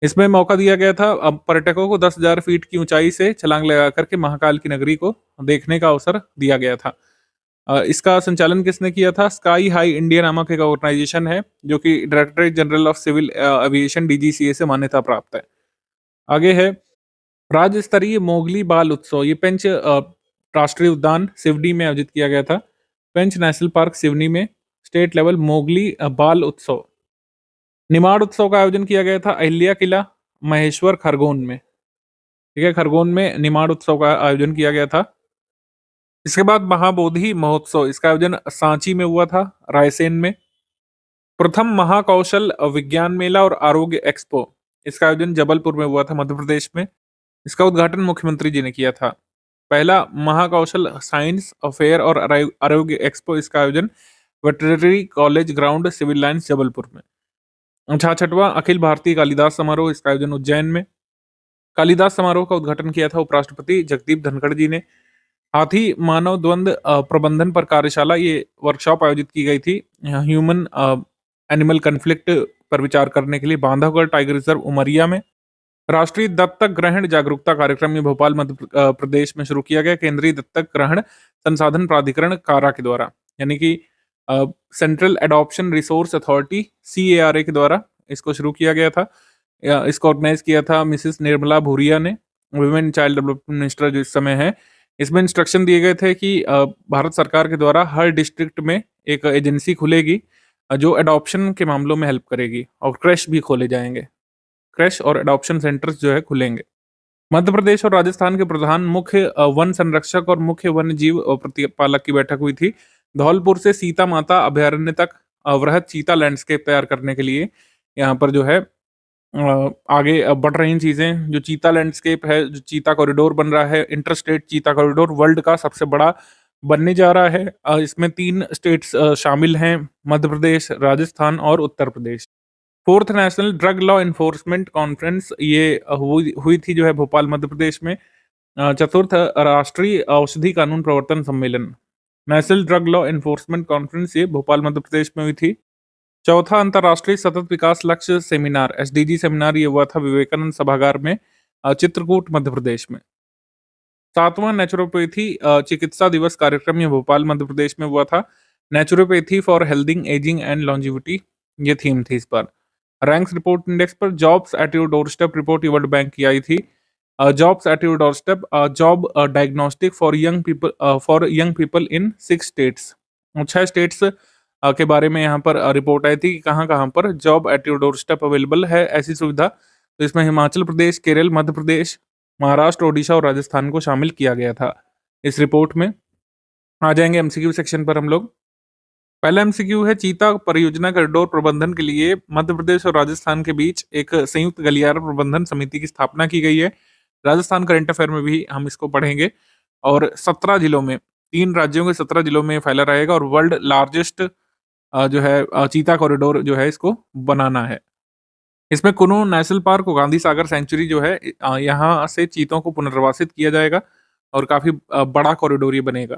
इसमें मौका दिया गया था अब पर्यटकों को 10,000 फीट की ऊंचाई से छलांग लगा करके महाकाल की नगरी को देखने का अवसर दिया गया था। इसका संचालन किसने किया था? स्काई हाई इंडिया नामक एक ऑर्गेनाइजेशन है, जो कि directorate general of civil aviation DGCA से मान्यता प्राप्त है। आगे है राज्य स्तरीय मोगली बाल उत्सव, ये पेंच राष्ट्रीय उद्यान सिवनी में आयोजित किया गया था। पेंच नेशनल पार्क सिवनी में स्टेट लेवल मोगली बाल उत्सव। निमाड़ उत्सव का आयोजन किया गया था अहिल्या किला महेश्वर खरगोन में। ठीक है, खरगोन में निमाड़ उत्सव का आयोजन किया गया था। इसके बाद महाबोधि महोत्सव, इसका आयोजन सांची में हुआ था, रायसेन में। प्रथम महाकौशल विज्ञान मेला और आरोग्य एक्सपो, इसका आयोजन जबलपुर में हुआ था, मध्य प्रदेश में। इसका उद्घाटन मुख्यमंत्री जी ने किया था। पहला महाकौशल साइंस अफेयर और आरोग्य एक्सपो, इसका आयोजन veterinary college ground civil lines Jabalpur में। 66वां अखिल भारतीय कालिदास समारोह, इसका आयोजन उज्जैन में। कालिदास समारोह का उद्घाटन किया था उपराष्ट्रपति जगदीप धनखड़ जी ने। हाथी मानव द्वंद प्रबंधन पर कार्यशाला, ये वर्कशॉप आयोजित की गई थी ह्यूमन एनिमल कन्फ्लिक्ट पर विचार करने के लिए बांधवगढ़ टाइगर रिजर्व उमरिया में। राष्ट्रीय दत्तक ग्रहण जागरूकता कार्यक्रम ये भोपाल मध्य प्रदेश में शुरू किया गया केंद्रीय दत्तक ग्रहण संसाधन प्राधिकरण कारा के द्वारा, यानी कि central adoption resource authority CARA के द्वारा इसको शुरू किया गया था। इसको ऑर्गेनाइज किया था मिसेस निर्मला भूरिया ने, वुमेन चाइल्ड डेवलपमेंट मिनिस्टर जो इस समय है। इसमें इंस्ट्रक्शन दिए गए थे कि भारत सरकार के द्वारा हर डिस्ट्रिक्ट में एक एजेंसी खुलेगी जो एडॉप्शन के मामलों में हेल्प करेगी, और क्रैश भी खोले जाएंगे। क्रैश और एडॉप्शन सेंटर्स जो है खुलेंगे। मध्य प्रदेश और राजस्थान के प्रधान मुख्य वन संरक्षक और मुख्य वन्य जीव प्रतिपालक की बैठक हुई थी। धौलपुर से सीता माता अभयारण्य तक वृहद चीता लैंडस्केप तैयार करने के लिए यहाँ पर जो है आगे बढ़ रही चीजें। जो चीता लैंडस्केप है, जो चीता कॉरिडोर बन रहा है, इंटर स्टेट चीता कॉरिडोर वर्ल्ड का सबसे बड़ा बनने जा रहा है। इसमें 3 स्टेट्स शामिल हैं, मध्य प्रदेश, राजस्थान और Uttar Pradesh. 4th national drug law enforcement conference ये हुई थी जो है भोपाल मध्य प्रदेश में। 4th राष्ट्रीय औषधि कानून प्रवर्तन सम्मेलन, national drug law enforcement conference, ये भोपाल मध्य प्रदेश में हुई थी। 4था अंतर्राष्ट्रीय सतत विकास लक्ष्य सेमिनार SDG सेमिनार, ये हुआ था विवेकानंद सभागार में, चित्रकूट मध्य प्रदेश में। 7वां नेचुरोपैथी चिकित्सा दिवस कार्यक्रम ये भोपाल मध्य प्रदेश में हुआ था। Naturopathy for healthing ageing and longevity, ये थीम थी इस पर। रैंक्स रिपोर्ट इंडेक्स पर jobs at your doorstep report World Bank की आई थी। Jobs at your doorstep job diagnostic for young people in 6 states, 6 states के बारे में यहाँ पर रिपोर्ट आई थी कि कहाँ कहाँ पर job eight your doorstep available है ऐसी सुविधा। तो इसमें हिमाचल प्रदेश, केरल, मध्य प्रदेश, महाराष्ट्र, ओडिशा और राजस्थान को शामिल किया गया था इस रिपोर्ट में। आ जाएंगे एमसीक्यू सेक्शन पर हम लोग। पहला एमसीक्यू है चीता परियोजना कॉरिडोर प्रबंधन के लिए मध्य प्रदेश और राजस्थान के बीच एक संयुक्त गलियारा प्रबंधन समिति की स्थापना की गई है। राजस्थान करंट अफेयर में भी हम इसको पढ़ेंगे। और 17 जिलों में, 3 राज्यों के 17 जिलों में फैला रहेगा और वर्ल्ड लार्जेस्ट जो है चीता कॉरिडोर जो है इसको बनाना है। इसमें कुनो नेशनल पार्क और गांधी सागर सेंचुरी जो है यहाँ से चीतों को पुनर्वासित किया जाएगा और काफी बड़ा कॉरिडोर ये बनेगा।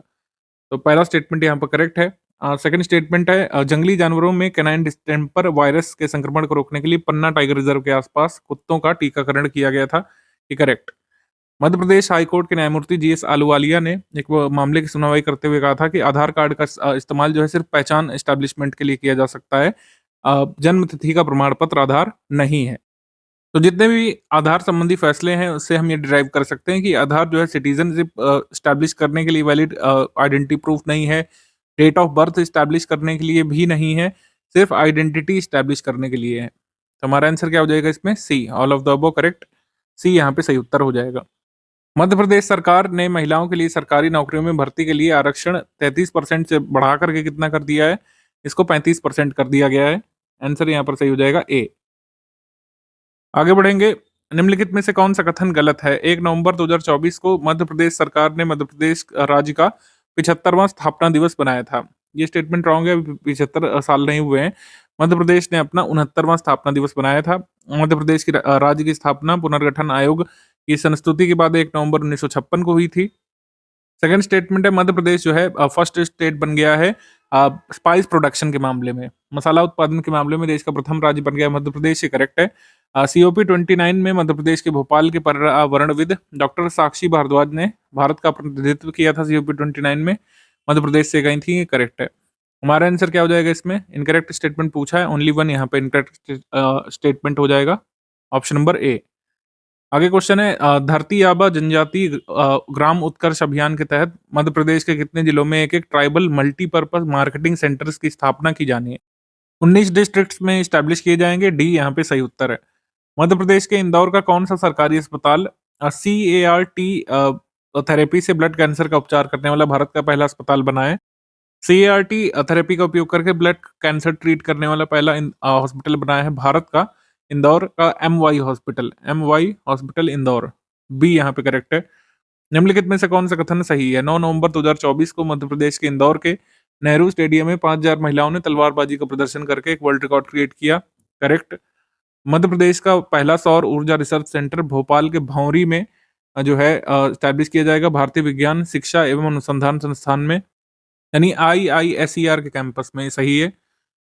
तो पहला स्टेटमेंट यहाँ पर करेक्ट है। सेकंड स्टेटमेंट है जंगली जानवरों में कैनाइन डिस्टेंपर वायरस के संक्रमण को रोकने के लिए पन्ना टाइगर रिजर्व के आसपास कुत्तों का टीकाकरण किया गया था। ये करेक्ट। मध्य प्रदेश हाईकोर्ट के न्यायमूर्ति जीएस आलूवालिया ने एक मामले की सुनवाई करते हुए कहा था कि आधार कार्ड का इस्तेमाल जो है सिर्फ पहचान एस्टैब्लिशमेंट के लिए किया जा सकता है। जन्म तिथि का प्रमाण पत्र आधार नहीं है। तो जितने भी आधार संबंधी फैसले हैं उससे हम ये डिराइव कर सकते हैं कि आधार जो है सिटीजनशिप स्टैब्लिश करने के लिए वैलिड आइडेंटिटी प्रूफ नहीं है, डेट ऑफ बर्थ स्टैब्लिश करने के लिए भी नहीं है, सिर्फ आइडेंटिटी स्टैब्लिश करने के लिए है। तो हमारा आंसर क्या हो जाएगा इसमें? C, all of the above correct. C यहाँ पे सही उत्तर हो जाएगा। मध्य प्रदेश सरकार ने महिलाओं के लिए सरकारी नौकरियों में भर्ती के लिए आरक्षण 33% से बढ़ा करके कितना कर दिया है? इसको 35% कर दिया गया है। आंसर यहाँ पर सही हो जाएगा ए। आगे बढ़ेंगे। निम्नलिखित में से कौन सा कथन गलत है? 1 नवंबर 2024 को मध्य प्रदेश सरकार ने मध्य प्रदेश राज्य का 75वां स्थापना दिवस बनाया था। ये स्टेटमेंट रॉन्ग है, 75 साल नहीं हुए हैं। मध्य प्रदेश ने अपना 69वां स्थापना दिवस बनाया था। मध्य प्रदेश की राज्य की स्थापना पुनर्गठन आयोग की संस्तुति के बाद 1 नवंबर 1956 को हुई थी। सेकंड स्टेटमेंट है मध्य प्रदेश जो है फर्स्ट स्टेट बन गया है स्पाइस प्रोडक्शन के मामले में, मसाला उत्पादन के मामले में देश का प्रथम राज्य बन गया मध्य प्रदेश। ये करेक्ट है। COP 29 में मध्य प्रदेश के भोपाल के पर्यावरणविद डॉक्टर साक्षी भारद्वाज ने भारत का प्रतिनिधित्व किया था। COP 29 में मध्य प्रदेश से गई थी। ये करेक्ट है। हमारा आंसर क्या हो जाएगा इसमें? इनकरेक्ट स्टेटमेंट पूछा है, ओनली वन यहाँ पे इनकरेक्ट स्टेटमेंट हो जाएगा, ऑप्शन नंबर ए। आगे क्वेश्चन है धरती आबा जनजाति ग्राम उत्कर्ष अभियान के तहत मध्य प्रदेश के कितने जिलों में एक एक ट्राइबल मल्टीपर्पज मार्केटिंग सेंटर्स की स्थापना की जानी है? 19 डिस्ट्रिक्ट्स में स्टैब्लिश किए जाएंगे। डी यहाँ पे सही उत्तर है। मध्य प्रदेश के इंदौर का कौन सा सरकारी अस्पताल CAR-T थेरेपी से ब्लड कैंसर का उपचार करने वाला भारत का पहला अस्पताल बना है? CAR-T थेरेपी का उपयोग करके ब्लड कैंसर ट्रीट करने वाला पहला हॉस्पिटल बनाया है भारत का इंदौर का MY हॉस्पिटल इंदौर। बी यहाँ पे करेक्ट है। निम्नलिखित में से कौन सा कथन सही है? 9 नवंबर 2024 को मध्य प्रदेश के इंदौर के नेहरू स्टेडियम में 5000 महिलाओं ने तलवारबाजी का प्रदर्शन करके एक वर्ल्ड रिकॉर्ड क्रिएट किया। करेक्ट। मध्य प्रदेश का पहला सौर ऊर्जा रिसर्च सेंटर भोपाल के भौंरी में जो है स्टैब्लिश किया जाएगा भारतीय विज्ञान शिक्षा एवं अनुसंधान संस्थान में, यानी IISER के कैंपस में। सही है।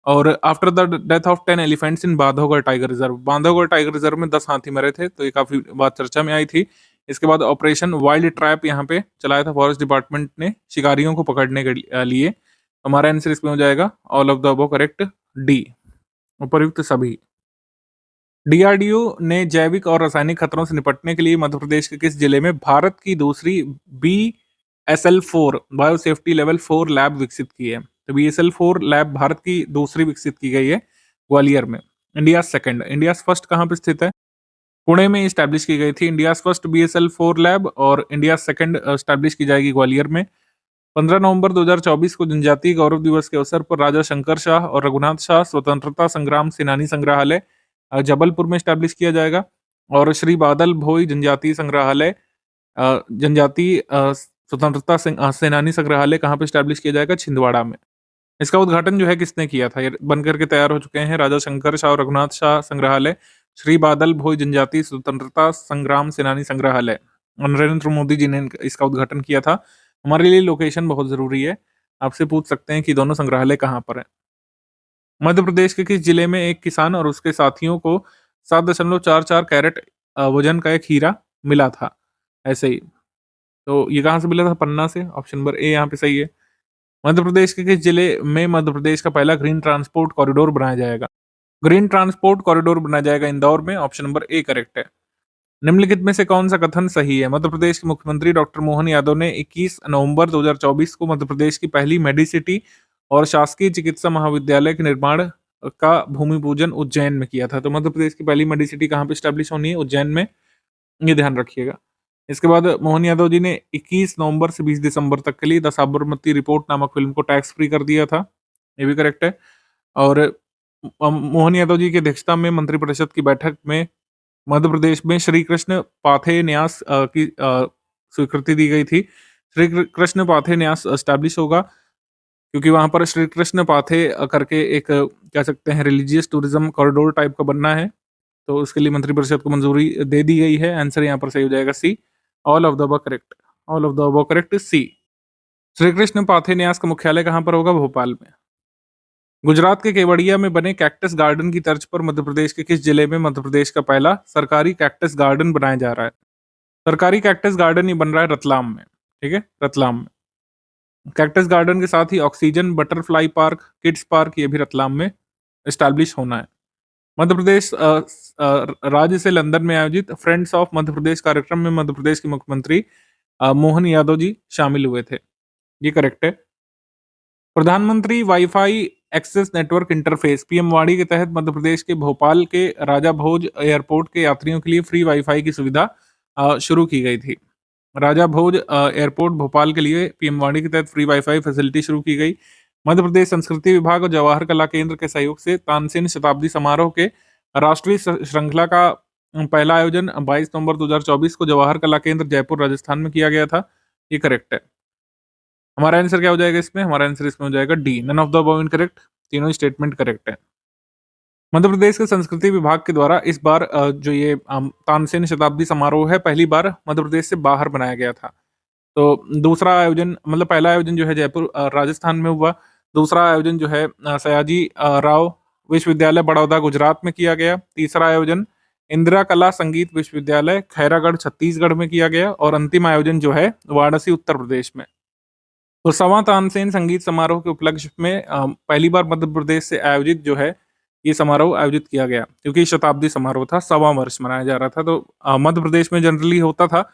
और after the death of 10 elephants in Bandhavgarh tiger reserve, Bandhavgarh tiger reserve में 10 हाथी मरे थे, तो ये काफी बात चर्चा में आई थी। इसके बाद ऑपरेशन वाइल्ड ट्रैप यहाँ पे चलाया था फॉरेस्ट डिपार्टमेंट ने शिकारियों को पकड़ने के लिए। हमारा आंसर इसमें हो जाएगा all of the above correct, D, उपर्युक्त सभी। DRDO ने जैविक और रासायनिक खतरों से निपटने के लिए मध्य प्रदेश के किस जिले में भारत की दूसरी BSL-4 bio safety level 4 lab विकसित की है? तो BSL-4 लैब भारत की दूसरी विकसित की गई है ग्वालियर में। इंडिया सेकंड, इंडिया फर्स्ट कहाँ पे स्थित है? पुणे में स्टैब्लिश की गई थी इंडिया फर्स्ट BSL-4 लैब, और इंडिया सेकंड स्टैब्लिश की जाएगी ग्वालियर में। 15 नवंबर 2024 को जनजातीय गौरव दिवस के अवसर पर राजा शंकर शाह और रघुनाथ शाह स्वतंत्रता संग्राम सेनानी संग्रहालय जबलपुर में स्टैब्लिश किया जाएगा, और श्री बादल भोई जनजातीय संग्रहालय जनजातीय स्वतंत्रता सेनानी संग्रहालय कहाँ पे स्टैब्लिश किया जाएगा? छिंदवाड़ा में। इसका उद्घाटन जो है किसने किया था? ये बनकर के तैयार हो चुके हैं। राजा शंकर शाह और रघुनाथ शाह संग्रहालय, श्री बादल भोई जनजातीय स्वतंत्रता संग्राम सेनानी संग्रहालय, नरेंद्र मोदी जी ने इसका उद्घाटन किया था। हमारे लिए लोकेशन बहुत जरूरी है, आपसे पूछ सकते हैं कि दोनों संग्रहालय कहाँ पर है। मध्य प्रदेश के किस जिले में एक किसान और उसके साथियों को 7.44 कैरेट वजन का एक हीरा मिला था? ऐसे ही, तो ये कहाँ से मिला था? पन्ना से। ऑप्शन नंबर ए यहाँ पे सही है। मध्य प्रदेश के किस जिले में मध्य प्रदेश का पहला ग्रीन ट्रांसपोर्ट कॉरिडोर बनाया जाएगा? ग्रीन ट्रांसपोर्ट कॉरिडोर बनाया जाएगा इंदौर में। ऑप्शन नंबर ए करेक्ट है। निम्नलिखित में से कौन सा कथन सही है? मध्य प्रदेश के मुख्यमंत्री डॉक्टर मोहन यादव ने 21 नवंबर 2024 को मध्य प्रदेश की पहली मेडिसिटी और शासकीय चिकित्सा महाविद्यालय के निर्माण का भूमि पूजन उज्जैन में किया था। तो मध्य प्रदेश की पहली मेडिसिटी कहाँ पे स्टैब्लिश होनी है? उज्जैन में। ये ध्यान रखिएगा। इसके बाद मोहन यादव जी ने 21 नवंबर से 20 दिसंबर तक के लिए द साबरमती रिपोर्ट नामक फिल्म को टैक्स फ्री कर दिया था। ये भी करेक्ट है। और मोहन यादव जी की अध्यक्षता में मंत्रिपरिषद की बैठक में मध्य प्रदेश में श्री कृष्ण पाथे न्यास की स्वीकृति दी गई थी। श्री कृष्ण पाथे न्यास एस्टैब्लिश होगा क्योंकि वहां पर श्री कृष्ण पाथे करके एक कह सकते हैं रिलीजियस टूरिज्म कॉरिडोर टाइप का बनना है, तो उसके लिए मंत्रिपरिषद को मंजूरी दे दी गई है। आंसर यहाँ पर सही हो जाएगा C, all of the above correct, all of the above correct is C. Shri Krishna Pathey Nyas का मुख्यालय कहाँ पर होगा? भोपाल में। गुजरात के केवड़िया में बने कैक्टस गार्डन की तर्ज पर मध्य प्रदेश के किस जिले में मध्य प्रदेश का पहला सरकारी कैक्टस गार्डन बनाया जा रहा है? सरकारी कैक्टस गार्डन ये बन रहा है रतलाम में। ठीक है, रतलाम में। कैक्टस गार्डन के साथ ही oxygen butterfly park, kids park ये भी रतलाम में एस्टैब्लिश होना है। मध्य प्रदेश राज्य से लंदन में आयोजित फ्रेंड्स ऑफ मध्य प्रदेश कार्यक्रम में मध्य प्रदेश के मुख्यमंत्री मोहन यादव जी शामिल हुए थे। ये करेक्ट है। प्रधानमंत्री WiFi access network interface PM Vani के तहत मध्य प्रदेश के भोपाल के राजा भोज एयरपोर्ट के यात्रियों के लिए फ्री वाईफाई की सुविधा शुरू की गई थी। राजा भोज एयरपोर्ट भोपाल के लिए पीएम वाणी के तहत फ्री वाईफाई फैसिलिटी शुरू की गई। मध्य प्रदेश संस्कृति विभाग और जवाहर कला केंद्र के सहयोग से तानसेन शताब्दी समारोह के राष्ट्रीय श्रृंखला का पहला आयोजन 22 नवंबर 2024 को जवाहर कला केंद्र जयपुर राजस्थान में किया गया था। ये करेक्ट है। हमारा आंसर क्या हो जाएगा इसमें? हमारा आंसर इसमें हो जाएगा D, none of the above incorrect. तीनों स्टेटमेंट करेक्ट है। मध्य प्रदेश के संस्कृति विभाग के द्वारा इस बार जो ये तानसेन शताब्दी समारोह है, पहली बार मध्य प्रदेश से बाहर बनाया गया था। तो दूसरा आयोजन, मतलब पहला आयोजन जो है जयपुर राजस्थान में हुआ। दूसरा आयोजन जो है सयाजी राव विश्वविद्यालय बड़ौदा गुजरात में किया गया। तीसरा आयोजन इंदिरा कला संगीत विश्वविद्यालय खैरागढ़ छत्तीसगढ़ में किया गया। और अंतिम आयोजन जो है वाराणसी उत्तर प्रदेश में। तो सवा तानसेन संगीत समारोह के उपलक्ष्य में पहली बार मध्य प्रदेश से आयोजित जो है ये समारोह आयोजित किया गया, क्योंकि शताब्दी समारोह था, 125 मनाया जा रहा था। तो मध्य प्रदेश में जनरली होता था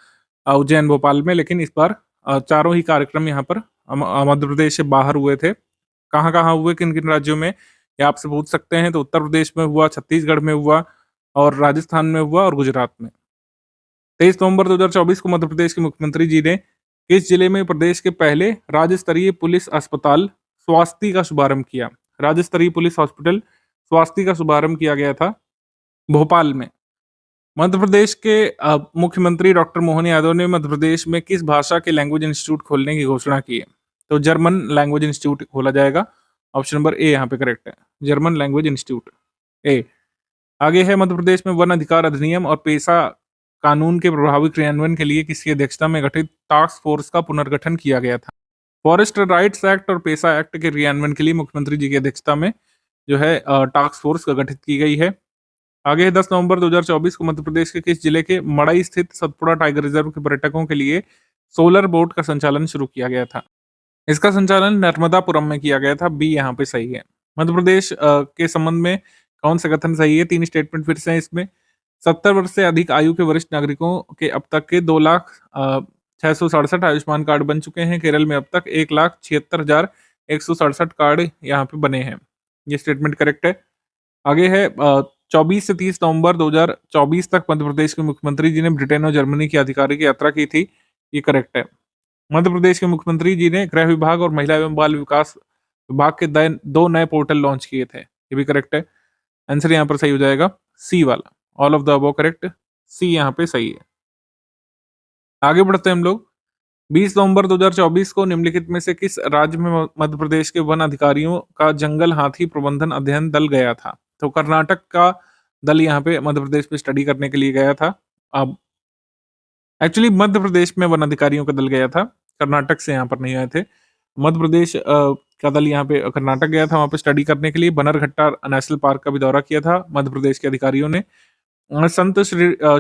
उज्जैन भोपाल में, लेकिन इस बार चारों ही कार्यक्रम यहाँ पर मध्य प्रदेश से बाहर हुए थे। कहाँ कहाँ हुए, किन किन राज्यों में, ये आपसे पूछ सकते हैं। तो उत्तर प्रदेश में हुआ, छत्तीसगढ़ में हुआ, और राजस्थान में हुआ, और गुजरात में। 23 नवंबर 2024 को मध्य प्रदेश के मुख्यमंत्री जी ने किस जिले में प्रदेश के पहले राज्य स्तरीय पुलिस अस्पताल स्वास्थ्य का शुभारंभ किया? राज्य स्तरीय पुलिस हॉस्पिटल स्वास्थ्य का शुभारंभ किया गया था भोपाल में। मध्य प्रदेश के मुख्यमंत्री डॉक्टर मोहन यादव ने मध्य प्रदेश में किस भाषा के लैंग्वेज इंस्टीट्यूट खोलने की घोषणा की है? तो जर्मन लैंग्वेज इंस्टीट्यूट खोला जाएगा। ऑप्शन नंबर ए यहाँ पे करेक्ट है, जर्मन लैंग्वेज इंस्टीट्यूट ए। आगे है, मध्य प्रदेश में वन अधिकार अधिनियम और पेशा कानून के प्रभावी क्रियान्वयन के लिए किसकी अध्यक्षता में गठित टास्क फोर्स का पुनर्गठन किया गया था? फॉरेस्ट राइट्स एक्ट और पेशा एक्ट के क्रियान्वयन के लिए मुख्यमंत्री जी की अध्यक्षता में जो है टास्क फोर्स का गठित की गई है। आगे है, 10 नवंबर 2024 को मध्य प्रदेश के किस जिले के मड़ई स्थित सतपुड़ा टाइगर रिजर्व के पर्यटकों के लिए सोलर बोट का संचालन शुरू किया गया था? इसका संचालन नर्मदापुरम में किया गया था। बी यहाँ पे सही है। मध्य प्रदेश के संबंध में कौन सा कथन सही है? 3 स्टेटमेंट फिर से हैं इसमें। 70 वर्ष से अधिक आयु के वरिष्ठ नागरिकों के अब तक के 2,06,67 आयुष्मान कार्ड बन चुके हैं। केरल में अब तक 1,76,167 कार्ड यहाँ पे बने हैं। ये स्टेटमेंट करेक्ट है। आगे है, 24 से 30 नवंबर 2024 तक मध्य प्रदेश के मुख्यमंत्री जी ने ब्रिटेन और जर्मनी की आधिकारिक यात्रा की थी। ये करेक्ट है। मध्य प्रदेश के मुख्यमंत्री जी ने गृह विभाग और महिला एवं बाल विकास विभाग के 2 नए पोर्टल लॉन्च किए थे। ये भी करेक्ट है। आंसर यहाँ पर सही हो जाएगा सी वाला, all of the above correct. C यहाँ पे सही है। आगे बढ़ते हैं हम लोग। 20 नवंबर 2024 को निम्नलिखित में से किस राज्य में मध्य प्रदेश के वन अधिकारियों का जंगल हाथी प्रबंधन अध्ययन दल गया था? तो कर्नाटक का दल यहाँ पे मध्य प्रदेश में स्टडी करने के लिए गया था। अब एक्चुअली मध्य प्रदेश में वन अधिकारियों का दल गया था, कर्नाटक से यहाँ पर नहीं आए थे। मध्य प्रदेश का दल यहाँ पे कर्नाटक गया था, वहाँ पे स्टडी करने के लिए। बनरघट्टा नेशनल पार्क का भी दौरा किया था मध्य प्रदेश के अधिकारियों ने। Sant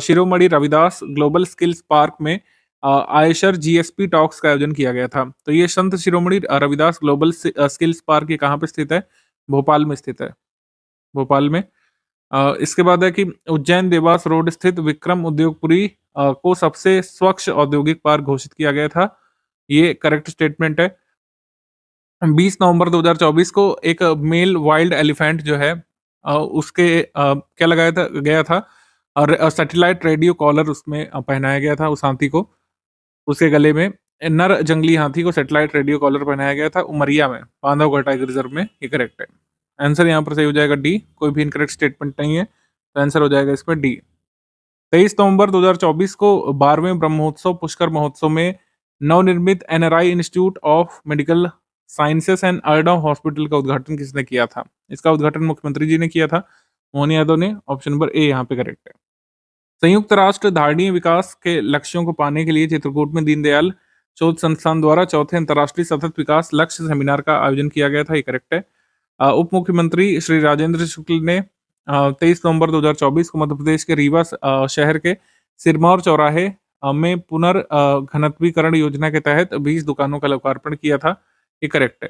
Shiromani Ravidas global skills park में आयशर जीएसपी टॉक्स का आयोजन किया गया था। तो ये Sant Shiromani Ravidas global skills park ये कहाँ पे स्थित है? भोपाल में स्थित है, भोपाल में। इसके बाद है कि उज्जैन देवास रोड स्थित विक्रम उद्योगपुरी को सबसे स्वच्छ औद्योगिक पार्क घोषित किया गया था। ये करेक्ट स्टेटमेंट है। 20 नवंबर 2024 को एक मेल वाइल्ड एलिफेंट जो है उसके क्या लगाया था गया था, और सैटेलाइट रेडियो कॉलर उसमें पहनाया गया था उस हाथी को, उसके गले में। नर जंगली हाथी को सैटेलाइट रेडियो कॉलर पहनाया गया था उमरिया में, बांधवगढ़ टाइगर रिजर्व में। ये करेक्ट है। आंसर यहाँ पर सही हो जाएगा डी, कोई भी इनकरेक्ट स्टेटमेंट नहीं है, तो आंसर हो जाएगा इसमें डी। 23 नवंबर 2024 को 12वें ब्रह्मोत्सव पुष्कर महोत्सव में नवनिर्मित NRI institute of medical sciences and आर्डा हॉस्पिटल का उद्घाटन किसने किया था? इसका उद्घाटन मुख्यमंत्री जी ने किया था, मोहन यादव ने। ऑप्शन नंबर ए यहाँ पे करेक्ट है। संयुक्त राष्ट्र धारणीय विकास के लक्ष्यों को पाने के लिए चित्रकूट में दीनदयाल शोध संस्थान द्वारा चौथे अंतर्राष्ट्रीय सतत विकास लक्ष्य सेमिनार का आयोजन किया गया था, ये करेक्ट है। उप मुख्यमंत्री श्री राजेंद्र शुक्ल ने 23 नवंबर 2024 को मध्य प्रदेश के रीवा शहर के सिरमौर चौराहे में घनत्वीकरण योजना के तहत 20 दुकानों का लोकार्पण किया था, ये करेक्ट है।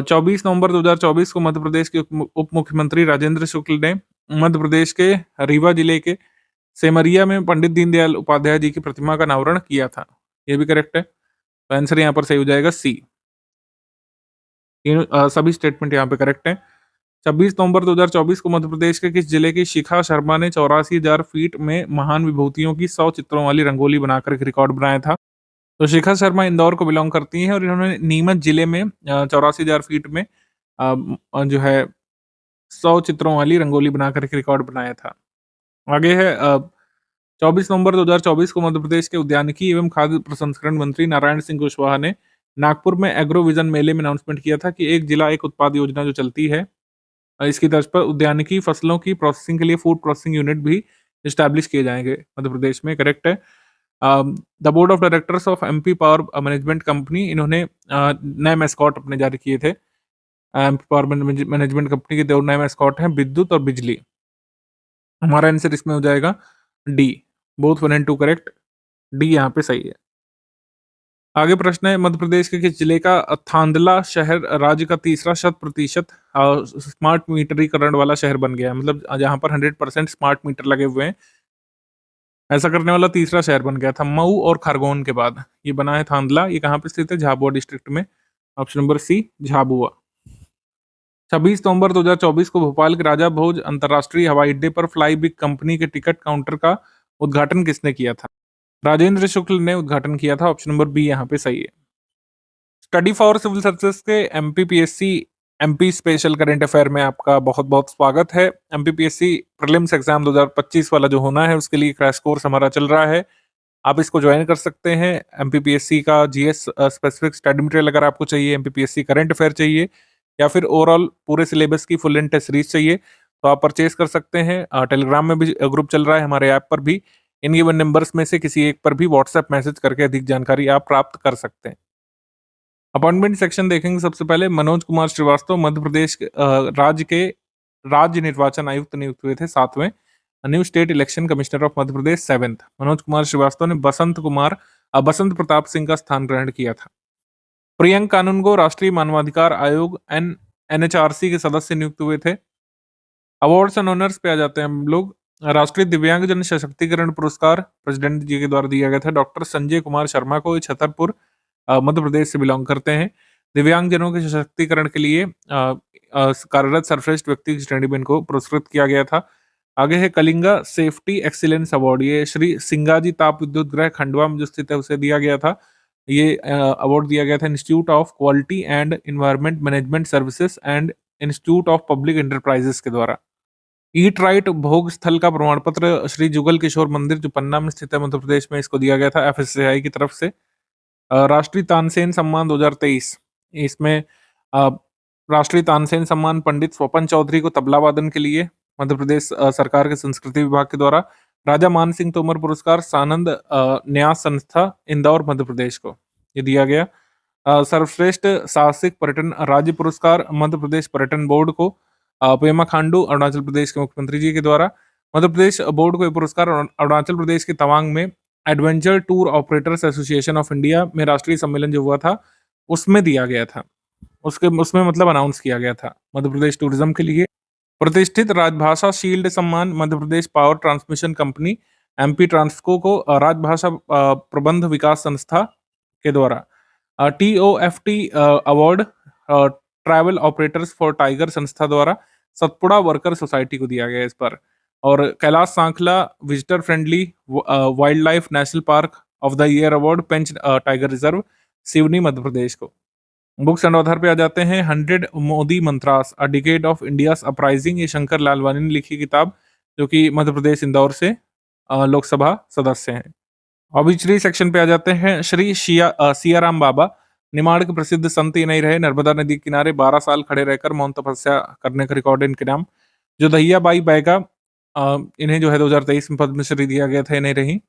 24 नवंबर 2024 को मध्य प्रदेश के उप मुख्यमंत्री राजेंद्र शुक्ल ने मध्य प्रदेश के रीवा जिले के सेमरिया में पंडित दीनदयाल उपाध्याय जी की प्रतिमा का अनावरण किया था, ये भी करेक्ट है। तो आंसर यहाँ पर सही हो जाएगा सी। सभी स्टेटमेंट यहाँ पे करेक्ट है। 26 नवंबर 2024 को मध्य प्रदेश के किस जिले की शिखा शर्मा ने 84,000 फीट में महान विभूतियों की 100 चित्रों वाली रंगोली बनाकर एक रिकॉर्ड बनाया था? तो शिखा शर्मा इंदौर को बिलोंग करती हैं और इन्होंने नीमच जिले में 84,000 फीट में जो है 100 चित्रों वाली रंगोली बनाकर एक रिकॉर्ड बनाया था। आगे है 24 नवंबर 2024 को मध्य प्रदेश के उद्यानिकी एवं खाद्य प्रसंस्करण मंत्री नारायण सिंह कुशवाहा ने नागपुर में एग्रो विजन मेले में अनाउंसमेंट किया था कि एक जिला एक उत्पाद योजना जो चलती है, इसकी तर्ज पर उद्यानिकी फसलों की प्रोसेसिंग के लिए फूड प्रोसेसिंग यूनिट भी इस्टेब्लिश किए जाएंगे मध्य प्रदेश में, करेक्ट है। The board of directors of MP power management company, इन्होंने नए मैस्कॉट अपने जारी किए थे। एमपी पावर मैनेजमेंट कंपनी के दो नए मैस्कॉट हैं, विद्युत और बिजली। हमारा आंसर इसमें हो जाएगा D, both 1 and 2 correct, D यहाँ पे सही है। आगे प्रश्न है, मध्य प्रदेश के किस जिले का थांदला शहर राज्य का तीसरा 100% स्मार्ट मीटरीकरण वाला शहर बन गया है? मतलब जहां पर 100% स्मार्ट मीटर लगे हुए हैं, ऐसा करने वाला तीसरा शहर बन गया था मऊ और खरगोन के बाद। ये बना है थांदला, ये कहाँ पे स्थित है? झाबुआ डिस्ट्रिक्ट में। Option number C Jhabua. 26 नवंबर 2024 को भोपाल के राजा भोज अंतरराष्ट्रीय हवाई अड्डे पर फ्लाई बिग कंपनी के टिकट काउंटर का उद्घाटन किसने किया था? राजेंद्र शुक्ल ने उद्घाटन किया था, ऑप्शन नंबर बी यहाँ पे सही है। स्टडी फॉर सिविल सर्विसेज के MPPSC MP special current affair में आपका बहुत बहुत स्वागत है। एमपीपीएससी प्रीलिम्स एग्जाम 2025 वाला जो होना है उसके लिए क्रैश कोर्स हमारा चल रहा है, आप इसको ज्वाइन कर सकते हैं। एमपीपीएससी का जीएस स्पेसिफिक स्टडी मटेरियल अगर आपको चाहिए, एमपीपीएससी करंट अफेयर चाहिए, या फिर ओवरऑल पूरे सिलेबस की फुल एंड टेस्ट सीरीज चाहिए, तो आप परचेज कर सकते हैं। टेलीग्राम में भी ग्रुप चल रहा है, हमारे ऐप पर भी। इन गिवन नंबर्स में से किसी एक पर भी व्हाट्सएप मैसेज करके अधिक जानकारी आप प्राप्त कर सकते हैं। अपॉइंटमेंट सेक्शन देखेंगे सबसे पहले। मनोज कुमार श्रीवास्तव मध्य प्रदेश राज्य निर्वाचन आयुक्त नियुक्त हुए थे 7वें। New state election commissioner of Madhya Pradesh 7th। Manoj Kumar Shrivastava ने बसंत प्रताप सिंह का स्थान ग्रहण किया था। प्रियंक कानूनगो राष्ट्रीय मानवाधिकार आयोग एनएचआरसी के सदस्य नियुक्त हुए थे। अवार्ड्स एंड ऑनर्स पे आ जाते हैं हम लोग। राष्ट्रीय दिव्यांगजन सशक्तिकरण पुरस्कार प्रेसिडेंट जी के द्वारा दिया गया था डॉक्टर संजय कुमार शर्मा को, छतरपुर मध्य प्रदेश से बिलोंग करते हैं। दिव्यांगजनों के सशक्तिकरण के लिए कार्यरत सर्वश्रेष्ठ व्यक्ति की श्रेणी में इनको पुरस्कृत किया गया था। आगे है कलिंगा सेफ्टी एक्सीलेंस अवार्ड, ये श्री सिंगाजी ताप विद्युत गृह खंडवा में जो स्थित है उसे दिया गया था। ये अवार्ड दिया गया था institute of quality and environment management services and institute of public enterprises के द्वारा। ईट राइट भोग स्थल का प्रमाण पत्र श्री जुगल किशोर मंदिर जो पन्ना में स्थित है मध्य प्रदेश में, इसको दिया गया था एफएससीआई की तरफ से। राष्ट्रीय तानसेन सम्मान 2023, इसमें राष्ट्रीय तानसेन सम्मान पंडित स्वपन चौधरी को तबला वादन के लिए मध्य प्रदेश सरकार के संस्कृति विभाग के द्वारा। राजा मान सिंह तोमर पुरस्कार सानंद न्यास संस्था इंदौर मध्य प्रदेश को ये दिया गया। सर्वश्रेष्ठ साहसिक पर्यटन राज्य पुरस्कार मध्य प्रदेश पर्यटन बोर्ड को पेमा खांडू अरुणाचल प्रदेश के मुख्यमंत्री जी के द्वारा। मध्य प्रदेश बोर्ड को ये पुरस्कार अरुणाचल प्रदेश के तवांग में adventure tour operators association of India में राष्ट्रीय सम्मेलन जो हुआ था उसमें दिया गया था, उसमें मतलब अनाउंस किया गया था मध्य प्रदेश टूरिज्म के लिए। प्रतिष्ठित राजभाषा शील्ड सम्मान Madhya Pradesh power transmission company MP Transco को राजभाषा प्रबंध विकास संस्था के द्वारा। TOFT award travel operators for tiger संस्था द्वारा सतपुड़ा वर्कर सोसाइटी को दिया गया इस पर। और Kailash Sankhala visitor friendly wildlife national park of the year award Pench tiger reserve Seoni Madhya Pradesh को। बुक्स एंड ऑथर पे आ जाते हैं। 100 Modi mantras a decade of India's uprising, ये शंकर लालवानी ने लिखी किताब जो कि मध्य प्रदेश इंदौर से लोकसभा सदस्य हैं। ऑबिचरी सेक्शन पे आ जाते हैं। श्री सियाराम बाबा निमाड़ के प्रसिद्ध संत ये नहीं रहे, नर्मदा नदी किनारे 12 साल खड़े रहकर मौन तपस्या करने का रिकॉर्ड इनके नाम। जो दहिया बाई बैगा इन्हें जो है 2023 में पद्मश्री दिया गया था, ये नहीं रही।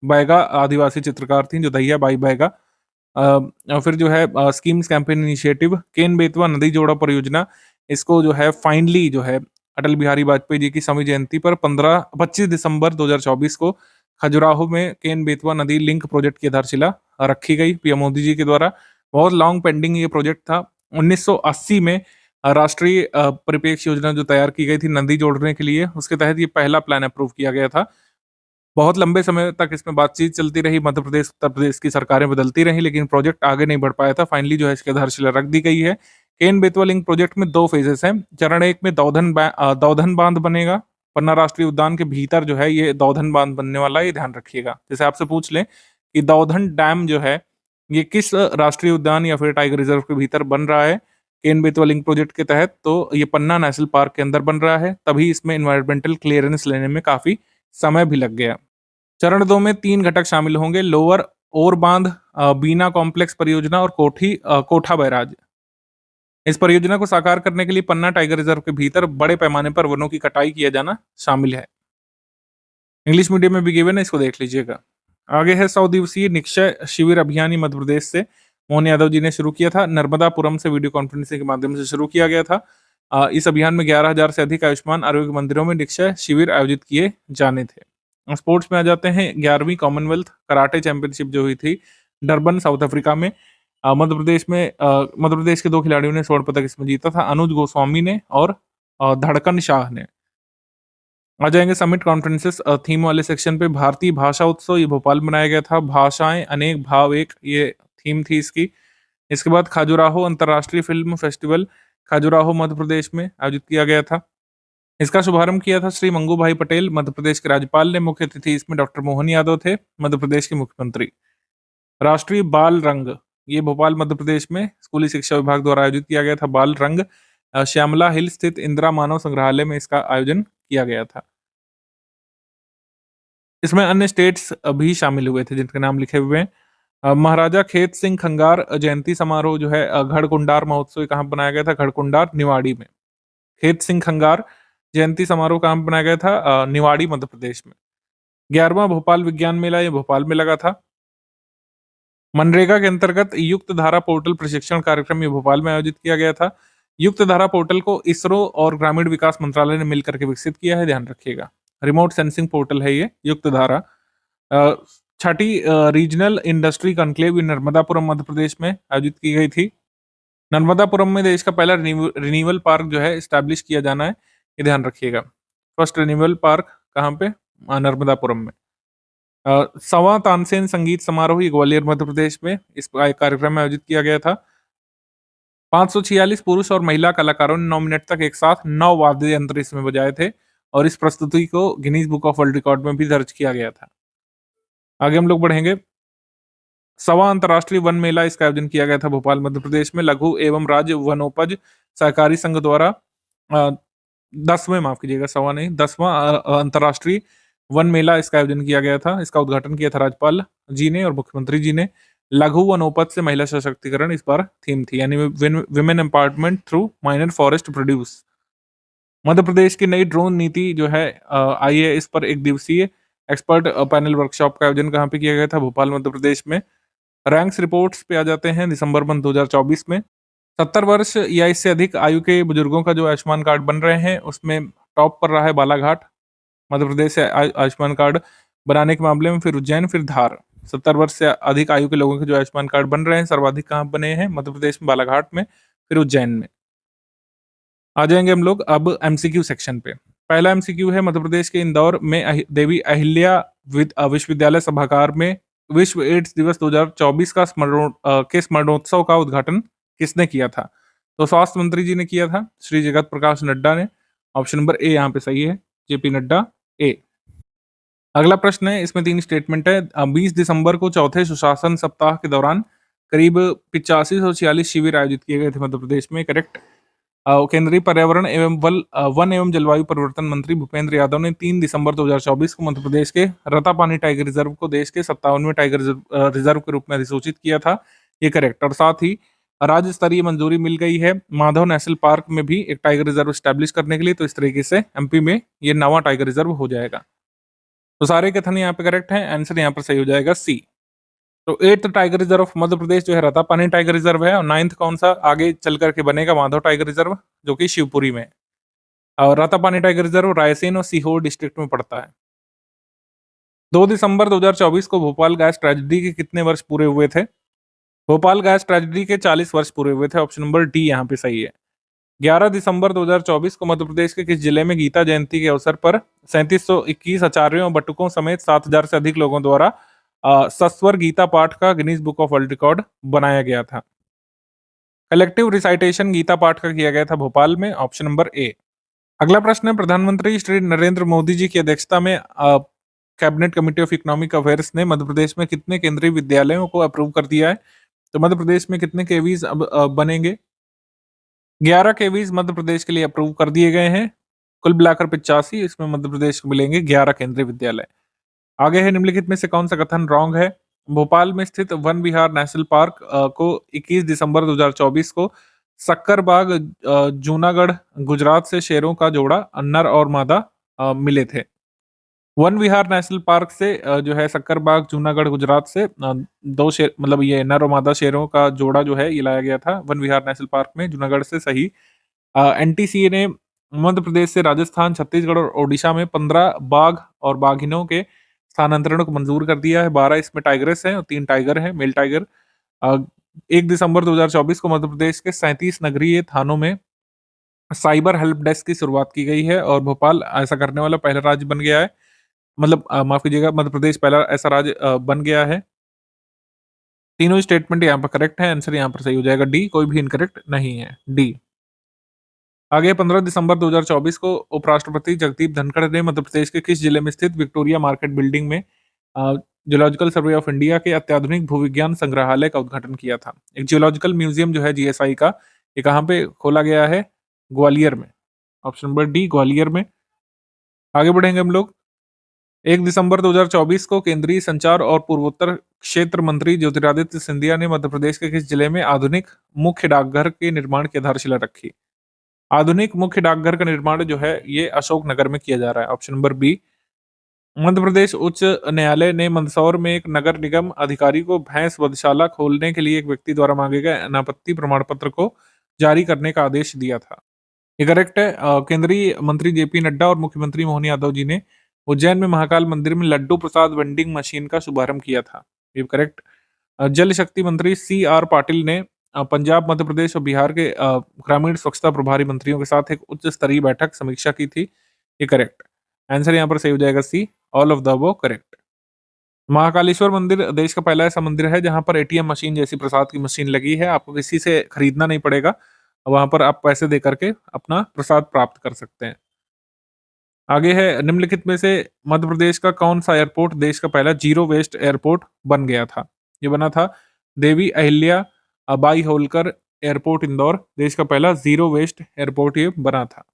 बैगा आदिवासी चित्रकार थी जो दहिया बाई बैगा। और फिर जो है schemes campaign initiative Ken Betwa नदी जोड़ा परियोजना, इसको जो है फाइनली जो है अटल बिहारी वाजपेयी जी की सौवीं जयंती पर 25 दिसंबर 2024 को खजुराहो में केन बेतवा नदी लिंक प्रोजेक्ट की आधारशिला रखी गई पीएम मोदी जी के द्वारा। बहुत लॉन्ग पेंडिंग ये प्रोजेक्ट था। 1980 में राष्ट्रीय परिप्रेक्ष्य योजना जो तैयार की गई थी नदी जोड़ने के लिए, उसके तहत ये पहला प्लान अप्रूव किया गया था। बहुत लंबे समय तक इसमें बातचीत चलती रही, मध्य प्रदेश, उत्तर प्रदेश की सरकारें बदलती रहीं, लेकिन प्रोजेक्ट आगे नहीं बढ़ पाया था। फाइनली जो है इसकी आधारशिला रख दी गई है। केन बेतवा लिंक प्रोजेक्ट में 2 फेजेस हैं। चरण 1 में दौधन बांध बनेगा। पन्ना राष्ट्रीय उद्यान के भीतर जो है ये दौधन बांध बनने वाला है, ये ध्यान रखिएगा। जैसे आपसे पूछ लें कि दौधन डैम जो है ये किस राष्ट्रीय उद्यान या फिर टाइगर रिजर्व के भीतर बन रहा है केन बेतवा लिंक प्रोजेक्ट के तहत, तो ये पन्ना नेशनल पार्क के अंदर बन रहा है। तभी इसमें एनवायरमेंटल क्लियरेंस लेने में काफी समय भी लग गया। चरण 2 में 3 घटक शामिल होंगे, लोअर ओर बांध, बीना कॉम्प्लेक्स परियोजना और कोठा बैराज। इस परियोजना को साकार करने के लिए पन्ना टाइगर रिजर्व के भीतर बड़े पैमाने पर वनों की कटाई किया जाना शामिल है। इंग्लिश मीडियम में भी गिवन है, इसको देख लीजिएगा। आगे है 100 दिवसीय निक्षय शिविर अभियान, ही मध्य प्रदेश से मोहन यादव जी ने शुरू किया था। नर्मदापुरम से वीडियो कॉन्फ्रेंसिंग के माध्यम से शुरू किया गया था। इस अभियान में 11,000 से अधिक आयुष्मान आरोग्य मंदिरों में निक्षय शिविर आयोजित किए जाने थे। स्पोर्ट्स में आ जाते हैं। 11वीं कॉमनवेल्थ कराटे चैंपियनशिप जो हुई थी डरबन साउथ अफ्रीका में, मध्य प्रदेश के 2 खिलाड़ियों ने स्वर्ण पदक इसमें जीता था, अनुज गोस्वामी ने और धड़कन शाह ने। आ जाएंगे समिट कॉन्फ्रेंसेस थीम वाले सेक्शन पे। भारतीय भाषा उत्सव, ये भोपाल में मनाया गया था। भाषाएं अनेक भाव एक, ये थीम थी इसकी। इसके बाद खाजुराहो अंतर्राष्ट्रीय फिल्म फेस्टिवल खाजुराहो मध्य प्रदेश में आयोजित किया गया था। इसका शुभारंभ किया था श्री मंगू भाई पटेल, मध्य प्रदेश के राज्यपाल ने। मुख्य अतिथि इसमें डॉक्टर मोहन यादव थे, मध्य प्रदेश के मुख्यमंत्री। राष्ट्रीय बाल रंग, ये भोपाल मध्य प्रदेश में स्कूली शिक्षा विभाग द्वारा आयोजित किया गया था। बाल रंग श्यामला हिल स्थित इंदिरा मानव संग्रहालय में इसका आयोजन किया गया था। इसमें अन्य स्टेट्स भी शामिल हुए थे जिनके नाम लिखे हुए हैं। महाराजा खेत सिंह खंगार जयंती समारोह जो है घड़कुंडार महोत्सव, ये कहाँ बनाया गया था? घड़कुंडार निवाड़ी में। खेत सिंह खंगार जयंती समारोह कहाँ बनाया गया था? निवाड़ी मध्य प्रदेश में। 11वां भोपाल विज्ञान मेला, ये भोपाल में लगा था। मनरेगा के अंतर्गत युक्त धारा पोर्टल प्रशिक्षण कार्यक्रम ये भोपाल में आयोजित किया गया था। युक्त धारा पोर्टल को इसरो और ग्रामीण विकास मंत्रालय ने मिलकर के विकसित किया है, ध्यान रखिएगा। रिमोट सेंसिंग पोर्टल है ये युक्त धारा। छठी रीजनल इंडस्ट्री कॉन्क्लेव नर्मदापुरम मध्य प्रदेश में आयोजित की गई थी। नर्मदापुरम में देश का पहला रिन्यूअल पार्क जो है स्टैब्लिश किया जाना है, ये ध्यान रखिएगा। फर्स्ट रिन्यूअल पार्क कहाँ पे? नर्मदापुरम में। 1वां तानसेन संगीत समारोह ग्वालियर मध्य प्रदेश में इस कार्यक्रम में आयोजित किया गया था। 546 पुरुष और महिला कलाकारों ने 9 मिनट तक एक साथ 9 वाद्य यंत्र इसमें बजाए थे और इस प्रस्तुति को Guinness book of world record में भी दर्ज किया गया था। आगे हम लोग बढ़ेंगे। 1वां अंतर्राष्ट्रीय वन मेला, इसका आयोजन किया गया था भोपाल मध्य प्रदेश में। लघु एवं राज्य वनोपज सहकारी संघ द्वारा 10वां, माफ कीजिएगा 1वां नहीं, 10वां अंतर्राष्ट्रीय वन मेला इसका आयोजन किया गया था। इसका उद्घाटन किया था राज्यपाल जी ने और मुख्यमंत्री जी ने। लघु वनोपज से महिला सशक्तिकरण इस बार थीम थी, यानी women empowerment through minor forest produce. Madhya Pradesh की नई ड्रोन नीति जो है आई है, इस पर 1 दिवसीय एक्सपर्ट पैनल वर्कशॉप का आयोजन कहाँ पे किया गया था? भोपाल मध्य प्रदेश में। रैंक्स रिपोर्ट्स पे आ जाते हैं। दिसंबर मंथ 2024 में 70 वर्ष या इससे अधिक आयु के बुजुर्गों का जो आयुष्मान कार्ड बन रहे हैं उसमें टॉप पर रहा है बालाघाट मध्य प्रदेश से आयुष्मान कार्ड बनाने के मामले में, फिर उज्जैन, फिर धार। 70 वर्ष से अधिक आयु के लोगों के जो आयुष्मान कार्ड बन रहे हैं सर्वाधिक कहाँ बने हैं? मध्य प्रदेश में, बालाघाट में, फिर उज्जैन में। आ जाएंगे हम लोग अब एमसीक्यू सेक्शन पे। पहला एमसीक्यू है मध्य प्रदेश के इंदौर में देवी अहिल्या विश्वविद्यालय सभागार में विश्व एड्स दिवस 2024 का स्मरणोत्सव का उद्घाटन किसने किया था? तो स्वास्थ्य मंत्री जी ने किया था, श्री जगत प्रकाश नड्डा ने। ऑप्शन नंबर ए यहाँ पे सही है, जेपी नड्डा ए। अगला प्रश्न है, इसमें 3 स्टेटमेंट है। 20 दिसंबर को चौथे सुशासन सप्ताह के दौरान करीब 8546 शिविर आयोजित किए गए थे मध्य प्रदेश में, करेक्ट। केंद्रीय पर्यावरण एवं वन एवं जलवायु परिवर्तन मंत्री भूपेंद्र यादव ने 3 दिसंबर 2024 को मध्य प्रदेश के रतापानी टाइगर रिजर्व को देश के 57वें टाइगर रिजर्व के रूप में अधिसूचित किया था, ये करेक्ट। और साथ ही राज्य स्तरीय मंजूरी मिल गई है माधव नेशनल पार्क में भी एक टाइगर रिजर्व स्टैब्लिश करने के लिए, तो इस तरीके से एमपी में ये नवा टाइगर रिजर्व हो जाएगा। तो सारे कथन यहाँ पे करेक्ट हैं, आंसर यहाँ पर सही हो जाएगा सी। तो 8th tiger reserve of Madhya प्रदेश जो है रातापानी टाइगर रिजर्व है, और 9th कौन सा आगे चल करके बनेगा, माधव टाइगर रिजर्व, जो कि शिवपुरी में है। और रातापानी टाइगर रिजर्व रायसेन और सीहोर डिस्ट्रिक्ट में पड़ता है। 2 दिसंबर 2024 को भोपाल गैस ट्रेजेडी के कितने वर्ष पूरे हुए थे? भोपाल गैस ट्रेजेडी के 40 वर्ष पूरे हुए थे, ऑप्शन नंबर डी यहाँ पे सही है। 11 दिसंबर 2024 को मध्य प्रदेश के किस जिले में गीता जयंती के अवसर पर 3721 आचार्यों और बटुकों समेत 7000 से अधिक लोगों द्वारा सस्वर गीता पाठ का Guinness book of world record बनाया गया था? कलेक्टिव रिसाइटेशन गीता पाठ का किया गया था भोपाल में, ऑप्शन नंबर ए। अगला प्रश्न है, प्रधानमंत्री श्री नरेंद्र मोदी जी की अध्यक्षता में cabinet committee of economic affairs ने मध्य प्रदेश में कितने केंद्रीय विद्यालयों को अप्रूव कर दिया है? तो मध्य प्रदेश में कितने केवीज अब बनेंगे? 11 केवीज मध्य प्रदेश के लिए अप्रूव कर दिए गए हैं, कुल मिलाकर 85, इसमें मध्य प्रदेश को मिलेंगे 11 केंद्रीय विद्यालय। आगे है, निम्नलिखित में से कौन सा कथन रॉन्ग है? भोपाल में स्थित वन विहार नेशनल पार्क को 21 दिसंबर 2024 को सक्करबाग जूनागढ़ गुजरात से शेरों का जोड़ा नर और मादा मिले थे। वन विहार नेशनल पार्क से जो है सक्करबाग जूनागढ़ गुजरात से दो शेर, मतलब ये नर और मादा शेरों का जोड़ा जो है ये लाया गया था वन विहार नेशनल पार्क में जूनागढ़ से। सही। एनटीसीए ने मध्य प्रदेश से राजस्थान, छत्तीसगढ़ और ओडिशा में 15 बाघ और बाघिनों के स्थानांतरण को मंजूर कर दिया है। 12 इसमें टाइगर्स हैं और 3 टाइगर हैं, मेल टाइगर। 1 दिसंबर 2024 को मध्य प्रदेश के 37 नगरीय थानों में साइबर हेल्प डेस्क की शुरुआत की गई है और भोपाल ऐसा करने वाला पहला राज्य बन गया है, मतलब माफ कीजिएगा, मध्य प्रदेश पहला ऐसा राज्य बन गया है। तीनों स्टेटमेंट यहाँ पर करेक्ट है, आंसर यहाँ पर सही हो जाएगा डी, कोई भी इनकरेक्ट नहीं है, डी। आगे 15 दिसंबर 2024 को उपराष्ट्रपति जगदीप धनखड़ ने मध्य प्रदेश के किस जिले में स्थित विक्टोरिया मार्केट बिल्डिंग में जियोलॉजिकल सर्वे ऑफ इंडिया के अत्याधुनिक भूविज्ञान संग्रहालय का उद्घाटन किया था? एक जियोलॉजिकल म्यूजियम जो है जीएसआई का, ये कहाँ पे खोला गया है? ग्वालियर में, ऑप्शन नंबर डी ग्वालियर में। आगे बढ़ेंगे हम लोग। 1 दिसंबर 2024 को केंद्रीय संचार और पूर्वोत्तर क्षेत्र मंत्री ज्योतिरादित्य सिंधिया ने मध्य प्रदेश के किस जिले में आधुनिक मुख्य डाकघर के निर्माण की आधारशिला रखी? आधुनिक मुख्य डाकघर का निर्माण जो है ये अशोकनगर में किया जा रहा है, option number B. Madhya Pradesh उच्च न्यायालय ने मंदसौर में एक नगर निगम अधिकारी को भैंस वधशाला खोलने के लिए एक व्यक्ति द्वारा मांगे गए अनापत्ति प्रमाण पत्र को जारी करने का आदेश दिया था। ये करेक्ट है। केंद्रीय मंत्री जेपी नड्डा और मुख्यमंत्री मोहन यादव जी ने उज्जैन में महाकाल मंदिर में लड्डू प्रसाद वेंडिंग मशीन का शुभारंभ किया था, ये करेक्ट। जल शक्ति मंत्री सी आर पाटिल ने पंजाब, मध्य प्रदेश और बिहार के ग्रामीण स्वच्छता प्रभारी मंत्रियों के साथ एक उच्च स्तरीय बैठक समीक्षा की थी, ये करेक्ट। आंसर यहाँ पर सही हो जाएगा C, all of the above correct. Mahakaleshwar मंदिर देश का पहला ऐसा मंदिर है जहां पर एटीएम मशीन जैसी प्रसाद की मशीन लगी है, आपको किसी से खरीदना नहीं पड़ेगा, वहां पर आप पैसे दे करके अपना प्रसाद प्राप्त कर सकते हैं। आगे है, निम्नलिखित में से मध्य प्रदेश का कौन सा एयरपोर्ट देश का पहला जीरो वेस्ट एयरपोर्ट बन गया था? ये बना था देवी अहिल्या बाई होलकर एयरपोर्ट इंदौर, देश का पहला जीरो वेस्ट एयरपोर्ट ये बना था।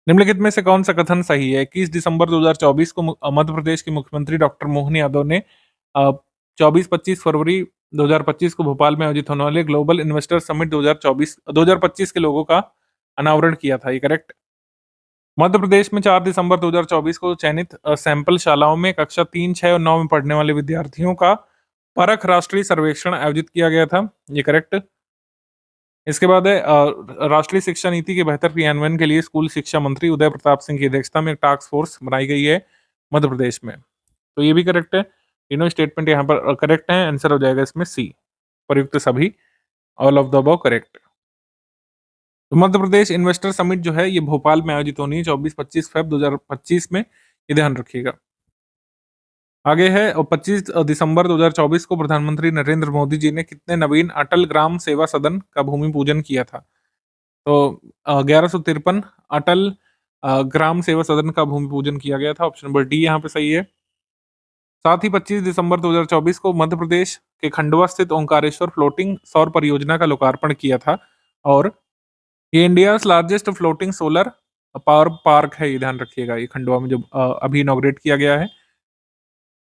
निम्नलिखित में से कौन सा कथन सही है? 21 दिसंबर 2024 को मध्य प्रदेश के मुख्यमंत्री डॉक्टर मोहन यादव ने 24-25 फरवरी 2025 को भोपाल में आयोजित होने वाले ग्लोबल इन्वेस्टर समिट 2025 के लोगों का अनावरण किया था, ये करेक्ट। मध्य प्रदेश में 4 दिसंबर 2024 को चयनित सैंपल शालाओं में कक्षा 3, 6 और 9 में पढ़ने वाले विद्यार्थियों का परख राष्ट्रीय सर्वेक्षण आयोजित किया गया था, ये करेक्ट। इसके बाद है राष्ट्रीय शिक्षा नीति के बेहतर क्रियान्वयन के लिए स्कूल शिक्षा मंत्री उदय प्रताप सिंह की अध्यक्षता में एक टास्क फोर्स बनाई गई है मध्य प्रदेश में, तो ये भी करेक्ट है। तीनों स्टेटमेंट यहाँ पर करेक्ट है, आंसर हो जाएगा इसमें सी, प्रयुक्त सभी, all of the above correct. तो मध्य प्रदेश इन्वेस्टर समिट जो है ये भोपाल में आयोजित होनी है 24-25 फेब 2025 में, ये ध्यान रखिएगा। आगे है, और 25 दिसंबर 2024 को प्रधानमंत्री नरेंद्र मोदी जी ने कितने नवीन अटल ग्राम सेवा सदन का भूमि पूजन किया था? तो 1153 अटल ग्राम सेवा सदन का भूमि पूजन किया गया था, ऑप्शन नंबर डी यहाँ पे सही है। साथ ही 25 दिसंबर 2024 को मध्य प्रदेश के खंडवा स्थित ओंकारेश्वर फ्लोटिंग सौर परियोजना का लोकार्पण किया था, और ये India largest floating solar power park है, ये ध्यान रखिएगा, ये खंडवा में जो अभी इनॉग्रेट किया गया है।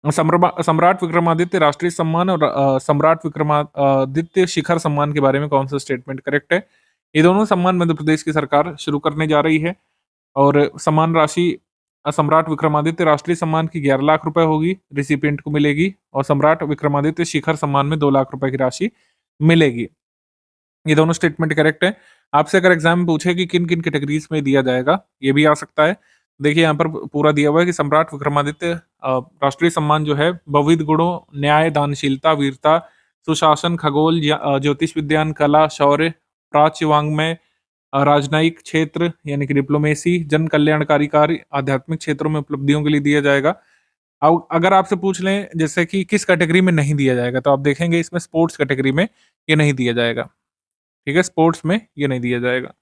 सम्राट विक्रमादित्य राष्ट्रीय सम्मान और सम्राट विक्रमादित्य शिखर सम्मान के बारे में कौन सा स्टेटमेंट करेक्ट है? ये दोनों सम्मान मध्य प्रदेश की सरकार शुरू करने जा रही है, और सम्मान राशि सम्राट विक्रमादित्य राष्ट्रीय सम्मान की 11 लाख रुपए होगी, रिसिपिएंट को मिलेगी, और सम्राट विक्रमादित्य शिखर सम्मान में 2 लाख रुपए की राशि मिलेगी। ये दोनों स्टेटमेंट करेक्ट है। आपसे अगर एग्जाम में पूछे कि किन किन कैटेगरीज में दिया जाएगा, ये भी आ सकता है। देखिए यहाँ पर पूरा दिया हुआ है कि सम्राट विक्रमादित्य राष्ट्रीय सम्मान जो है बहुविध गुणों, न्याय, दानशीलता, वीरता, सुशासन, खगोल, ज्योतिष विज्ञान, कला, शौर्य, प्राच्य वांग्मय, राजनयिक क्षेत्र यानी कि डिप्लोमेसी, जन कल्याणकारी कार्य, आध्यात्मिक क्षेत्रों में उपलब्धियों के लिए दिया जाएगा। अब अगर आपसे पूछ लें जैसे कि किस कैटेगरी में नहीं दिया जाएगा, तो आप देखेंगे इसमें स्पोर्ट्स कैटेगरी में ये नहीं दिया जाएगा। ठीक है, स्पोर्ट्स में ये नहीं दिया जाएगा।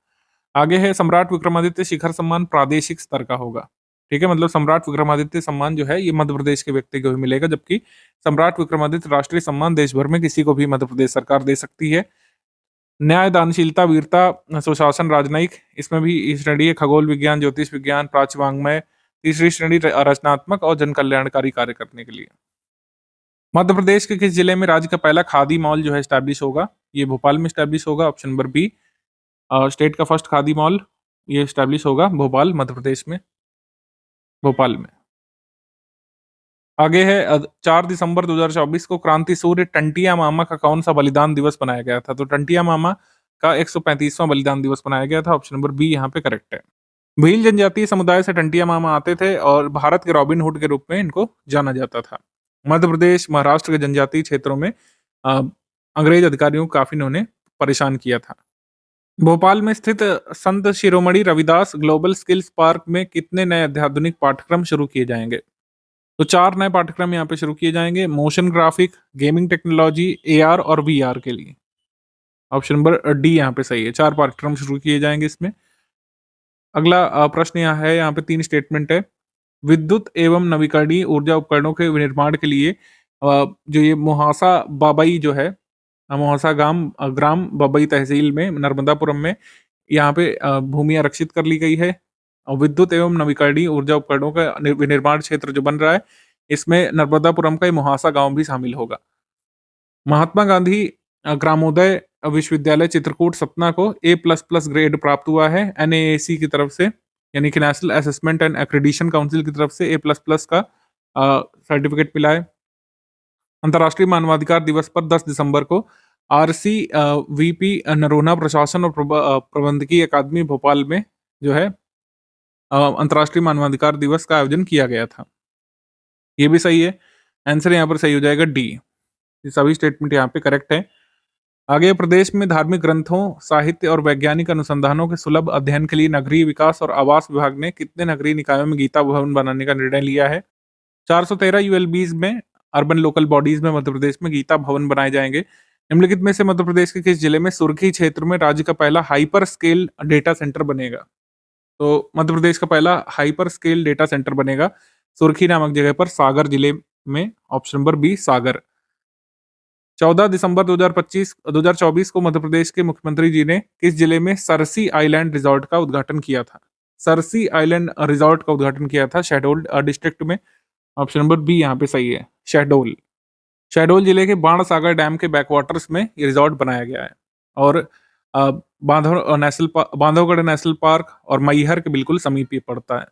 आगे है सम्राट विक्रमादित्य शिखर सम्मान प्रादेशिक स्तर का होगा। ठीक है, मतलब सम्राट विक्रमादित्य सम्मान जो है ये मध्य प्रदेश के व्यक्ति को भी मिलेगा, जबकि सम्राट विक्रमादित्य राष्ट्रीय सम्मान देश भर में किसी को भी मध्य प्रदेश सरकार दे सकती है। न्याय, दानशीलता, वीरता, सुशासन, राजनयिक, इसमें भी श्रेणी है खगोल विज्ञान, ज्योतिष विज्ञान, प्राच्य वांग्मय। तीसरी श्रेणी रचनात्मक और जन कल्याणकारी कार्य करने के लिए। मध्य प्रदेश के किस जिले में राज्य का पहला खादी मॉल जो है स्टैब्लिश होगा? ये भोपाल में स्टैब्लिश होगा, ऑप्शन नंबर बी। स्टेट का फर्स्ट खादी मॉल ये स्टैब्लिश होगा भोपाल, मध्य प्रदेश में, भोपाल में। आगे है 4 दिसंबर 2024 को क्रांति सूर्य टंटिया मामा का कौन सा बलिदान दिवस बनाया गया था? तो टंटिया मामा का 135वां बलिदान दिवस बनाया गया था, ऑप्शन नंबर बी यहाँ पे करेक्ट है। भील जनजातीय समुदाय से टंटिया मामा आते थे और भारत के रॉबिन हुड के रूप में इनको जाना जाता था। मध्य प्रदेश, महाराष्ट्र के जनजातीय क्षेत्रों में अंग्रेज अधिकारियों को काफी इन्होंने परेशान किया था। भोपाल में स्थित Sant Shiromani Ravidas global skills park में कितने नए अत्याधुनिक पाठ्यक्रम शुरू किए जाएंगे? तो 4 नए पाठ्यक्रम यहाँ पे शुरू किए जाएंगे, motion graphic, gaming technology, AR और वीआर के लिए। ऑप्शन नंबर डी यहाँ पे सही है, 4 पाठ्यक्रम शुरू किए जाएंगे इसमें। अगला प्रश्न यहाँ है, यहाँ पे 3 स्टेटमेंट है। विद्युत एवं नवीकरणीय ऊर्जा उपकरणों के निर्माण के लिए जो ये मोहासा बाबई जो है, मोहासा ग्राम बबई तहसील में नर्मदापुरम में यहाँ पे भूमि आरक्षित कर ली गई है। और विद्युत एवं नवीकरणीय ऊर्जा उपकरणों का विनिर्माण क्षेत्र जो बन रहा है, इसमें नर्मदापुरम का मोहासा गांव भी शामिल होगा। महात्मा गांधी ग्रामोदय विश्वविद्यालय चित्रकूट सतना को A++ ग्रेड प्राप्त हुआ है NAAC की तरफ से, यानी कि national assessment and accreditation council की तरफ से A++ का सर्टिफिकेट मिला है। अंतर्राष्ट्रीय मानवाधिकार दिवस पर 10 दिसंबर को RCVP नरोन्हा प्रशासन और प्रबंधकीय अकादमी भोपाल में जो है अंतर्राष्ट्रीय मानवाधिकार दिवस का आयोजन किया गया था। ये भी सही है, आंसर यहाँ पर सही हो जाएगा डी। ये सभी स्टेटमेंट यहाँ पे करेक्ट है। आगे प्रदेश में धार्मिक ग्रंथों, साहित्य और वैज्ञानिक अनुसंधानों के सुलभ अध्ययन के लिए नगरीय विकास और आवास विभाग ने कितने नगरीय निकायों में गीता भवन बनाने का निर्णय लिया है? 413 ULBs में, अर्बन लोकल बॉडीज में मध्य प्रदेश में गीता भवन बनाए जाएंगे। निम्नलिखित में से मध्य प्रदेश के किस जिले में सुर्खी क्षेत्र में राज्य का पहला हाइपर स्केल डेटा सेंटर बनेगा? तो मध्य प्रदेश का पहला हाइपर स्केल डेटा सेंटर बनेगा सुर्खी नामक जगह पर, सागर जिले में, ऑप्शन नंबर बी सागर। 14 दिसंबर 2024 को मध्य प्रदेश के मुख्यमंत्री जी ने किस जिले में सरसी आइलैंड रिजॉर्ट का उद्घाटन किया था? सरसी आइलैंड रिजॉर्ट का उद्घाटन किया था शहडोल डिस्ट्रिक्ट में, ऑप्शन नंबर बी यहाँ पे सही है, शहडोल। शहडोल जिले के बाणसागर डैम के बैकवाटर्स में ये रिजॉर्ट बनाया गया है और बांधवगढ़ नेशनल पार्क और मैहर के बिल्कुल समीप ये पड़ता है।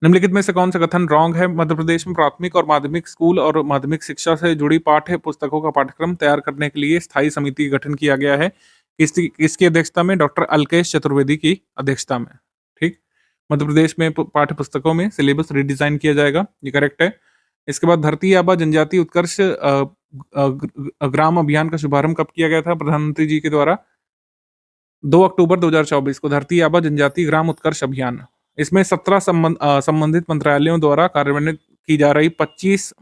निम्नलिखित में से कौन सा कथन रॉन्ग है? मध्य प्रदेश में प्राथमिक और माध्यमिक स्कूल और माध्यमिक शिक्षा से जुड़ी पाठ्य पुस्तकों का पाठ्यक्रम तैयार करने के लिए स्थायी समिति का गठन किया गया है। किसकी अध्यक्षता में? डॉक्टर अलकेश चतुर्वेदी की अध्यक्षता में। ठीक, मध्य प्रदेश में पाठ्य पुस्तकों में सिलेबस रिडिजाइन किया जाएगा, ये करेक्ट है। इसके बाद धरती आबा जनजाति उत्कर्ष ग्राम अभियान का शुभारंभ कब किया गया था प्रधानमंत्री जी के द्वारा? 2 अक्टूबर 2024 को धरती आबा जनजाति ग्राम उत्कर्ष अभियान। इसमें 17 संबंधित मंत्रालयों द्वारा कार्यान्वित की जा रही 25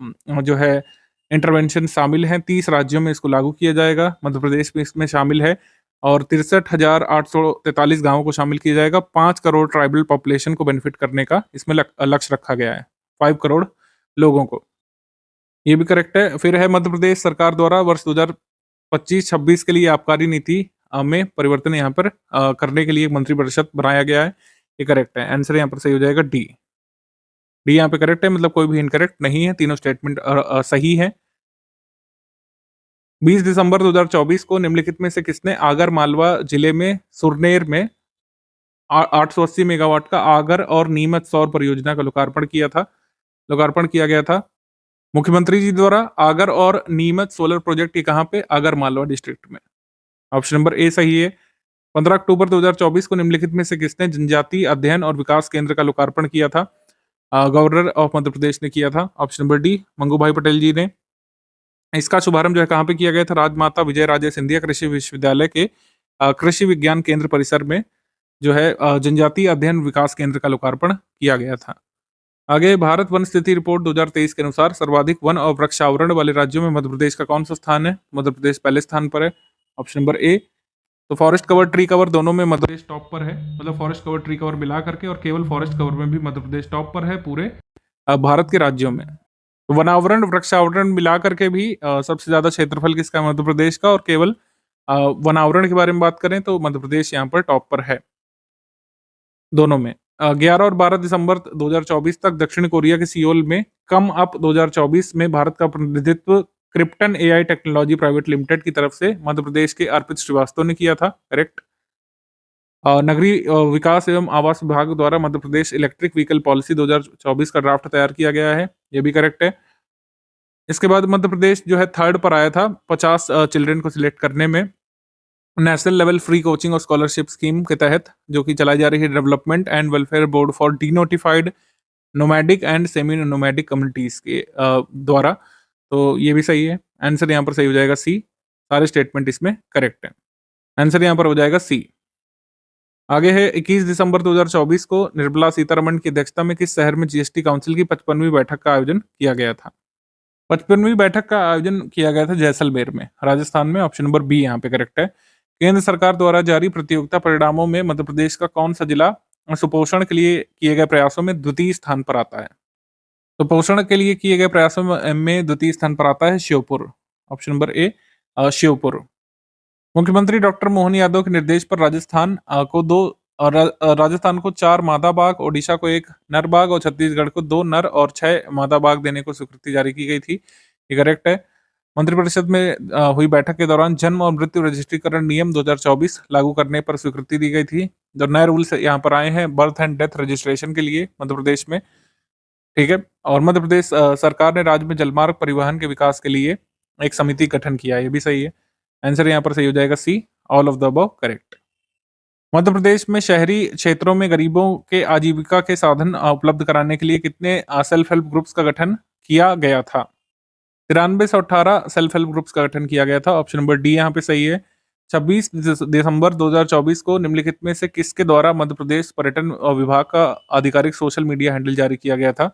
जो है इंटरवेंशन शामिल हैं। 30 राज्यों में इसको लागू किया जाएगा, मध्य प्रदेश में इसमें शामिल है, और 63,843 गांवों को शामिल किया जाएगा। 5 करोड़ ट्राइबल पॉपुलेशन को बेनिफिट करने का इसमें लक्ष्य रखा गया है, 5 करोड़ लोगों को। ये भी करेक्ट है। फिर है मध्य प्रदेश सरकार द्वारा वर्ष 2025-26 के लिए आबकारी नीति में परिवर्तन यहाँ पर करने के लिए मंत्रिपरिषद बनाया गया है, ये करेक्ट है। आंसर यहाँ पर सही हो जाएगा डी। डी यहाँ पे करेक्ट है, मतलब कोई भी इनकरेक्ट नहीं है, तीनों स्टेटमेंट सही है। 20 दिसंबर 2024 को निम्नलिखित में से किसने आगर मालवा जिले में सुरनेर में 880 मेगावाट का आगर और नीमच सौर परियोजना का लोकार्पण किया गया था मुख्यमंत्री जी द्वारा। आगर और नीमच सोलर प्रोजेक्ट ये कहाँ पे? आगर मालवा डिस्ट्रिक्ट में। ऑप्शन नंबर ए सही है। 15 अक्टूबर 2024 को निम्नलिखित में से किसने जनजातीय अध्ययन और विकास केंद्र का लोकार्पण किया था? गवर्नर ऑफ मध्य प्रदेश ने किया था। ऑप्शन नंबर डी मंगू भाई पटेल जी ने। इसका शुभारंभ जो है कहाँ पे किया गया था? राजमाता विजय राजे सिंधिया कृषि विश्वविद्यालय के कृषि विज्ञान केंद्र परिसर में जो है जनजातीय अध्ययन विकास केंद्र का लोकार्पण किया गया था। आगे, भारत वन स्थिति रिपोर्ट 2023 के अनुसार सर्वाधिक वन और वृक्षावरण वाले राज्यों में मध्य प्रदेश का कौन सा स्थान है? मध्य प्रदेश पहले स्थान पर है। Option number A. तो फॉरेस्ट कवर, ट्री कवर दोनों में मध्य प्रदेश टॉप पर है, मतलब फॉरेस्ट कवर, ट्री कवर मिला करके, और केवल फॉरेस्ट कवर में भी मध्य प्रदेश टॉप पर है पूरे भारत के राज्यों में। तो वनावरण वृक्षावरण मिला करके भी सबसे ज्यादा क्षेत्रफल किसका है? मध्य प्रदेश का। और केवल वनावरण के बारे में बात करें तो मध्य प्रदेश यहाँ पर टॉप पर है दोनों में। 11 और 12 दिसंबर 2024 तक दक्षिण कोरिया के सियोल में कम अप 2024 में भारत का प्रतिनिधित्व krypton AI technology private limited की तरफ से मध्य प्रदेश के अर्पित श्रीवास्तव ने किया था। करेक्ट। नगरीय विकास एवं आवास विभाग द्वारा Madhya Pradesh electric vehicle policy 2024 का ड्राफ्ट तैयार किया गया है, ये भी करेक्ट है। इसके बाद मध्य प्रदेश जो है थर्ड पर आया था 50 चिल्ड्रन को सिलेक्ट करने में नेशनल लेवल फ्री कोचिंग और स्कॉलरशिप स्कीम के तहत, जो कि चलाई जा रही है development and welfare board for denotified nomadic and semi nomadic communities के द्वारा। तो ये भी सही है। आंसर यहाँ पर सही हो जाएगा सी। सारे स्टेटमेंट इसमें करेक्ट है। आंसर यहाँ पर हो जाएगा सी। आगे है 21 दिसंबर 2024 को निर्मला सीतारमण की अध्यक्षता में किस शहर में जीएसटी काउंसिल की 55वीं बैठक का आयोजन किया गया था? 55वीं बैठक का आयोजन किया गया था जैसलमेर में, राजस्थान में। ऑप्शन नंबर बी यहाँ पे करेक्ट है। केंद्र सरकार द्वारा जारी प्रतियोगिता परिणामों में मध्य प्रदेश का कौन सा जिला सुपोषण के लिए किए गए प्रयासों में द्वितीय स्थान पर आता है? तो पोषण के लिए किए गए प्रयासों में द्वितीय स्थान पर आता है Sheopur. Option number A Sheopur. मुख्यमंत्री डॉक्टर मोहन यादव के निर्देश पर राजस्थान को 4 मादा बाघ, ओडिशा को 1 नर बाघ और छत्तीसगढ़ को 2 नर और 6 मादा बाघ देने को स्वीकृति जारी की गई थी। ये करेक्ट है। मंत्रिपरिषद में हुई बैठक के दौरान जन्म और मृत्यु रजिस्ट्रीकरण नियम 2024 लागू करने पर स्वीकृति दी गई थी। जो नए रूल्स यहाँ पर आए हैं बर्थ एंड डेथ रजिस्ट्रेशन के लिए मध्य प्रदेश में, ठीक है। और मध्य प्रदेश सरकार ने राज्य में जलमार्ग परिवहन के विकास के लिए एक समिति गठन किया, ये भी सही है। आंसर यहाँ पर सही हो जाएगा C, all of the above correct. Madhya Pradesh में शहरी क्षेत्रों में गरीबों के आजीविका के साधन उपलब्ध कराने के लिए कितने सेल्फ हेल्प ग्रुप्स का गठन किया गया था? 93 से 18 सेल्फ हेल्प ग्रुप्स का गठन किया गया था। ऑप्शन नंबर डी यहाँ पे सही है। 26 दिसंबर 2024 को निम्नलिखित में से किसके द्वारा मध्य प्रदेश पर्यटन विभाग का आधिकारिक सोशल मीडिया हैंडल जारी किया गया था?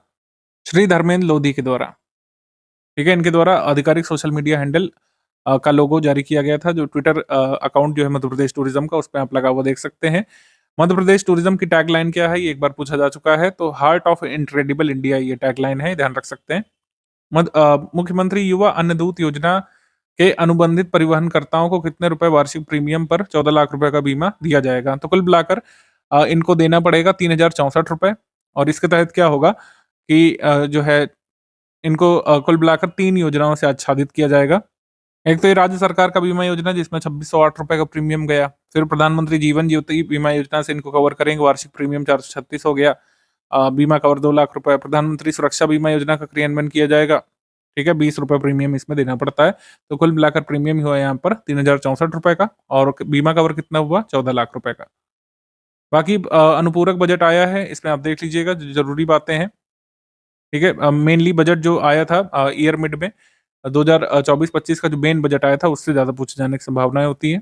श्री धर्मेंद्र लोधी के द्वारा, ठीक है। इनके द्वारा आधिकारिक सोशल मीडिया हैंडल का लोगो जारी किया गया था। जो ट्विटर अकाउंट जो है मध्य प्रदेश टूरिज्म का, उस पर आप लगा हुआ देख सकते हैं। मध्य प्रदेश टूरिज्म की टैगलाइन क्या है? ये एक बार पूछा जा चुका है। तो हार्ट ऑफ इनक्रेडिबल इंडिया ये टैगलाइन है, ध्यान रख सकते हैं। मुख्यमंत्री युवा अन्नदूत योजना के अनुबंधित परिवहनकर्ताओं को कितने रुपए वार्षिक प्रीमियम पर 14 लाख रुपए का बीमा दिया जाएगा? तो कुल मिलाकर इनको देना पड़ेगा 3064 रुपए। और इसके तहत क्या होगा कि जो है इनको कुल मिलाकर 3 योजनाओं से आच्छादित किया जाएगा। एक तो ये राज्य सरकार का बीमा योजना जिसमें 2608 रुपए का प्रीमियम गया। फिर प्रधानमंत्री जीवन ज्योति बीमा योजना से इनको कवर करेंगे, वार्षिक प्रीमियम 436 हो गया। बीमा कवर 2 लाख रुपए। प्रधानमंत्री सुरक्षा बीमा योजना का क्रियान्वयन किया जाएगा, ठीक है। 20 रुपए प्रीमियम इसमें देना पड़ता है। तो कुल मिलाकर प्रीमियम हुआ यहाँ पर 3064 रुपए का, और बीमा कवर कितना हुआ? 14 लाख रुपए का। बाकी अनुपूरक बजट आया है, इसमें आप देख लीजिएगा, जो जरूरी बातें हैं, ठीक है। मेनली बजट जो आया था ईयर मिड में 2024-25 का जो मेन बजट आया था, उससे ज्यादा पूछे जाने की संभावनाएं होती है।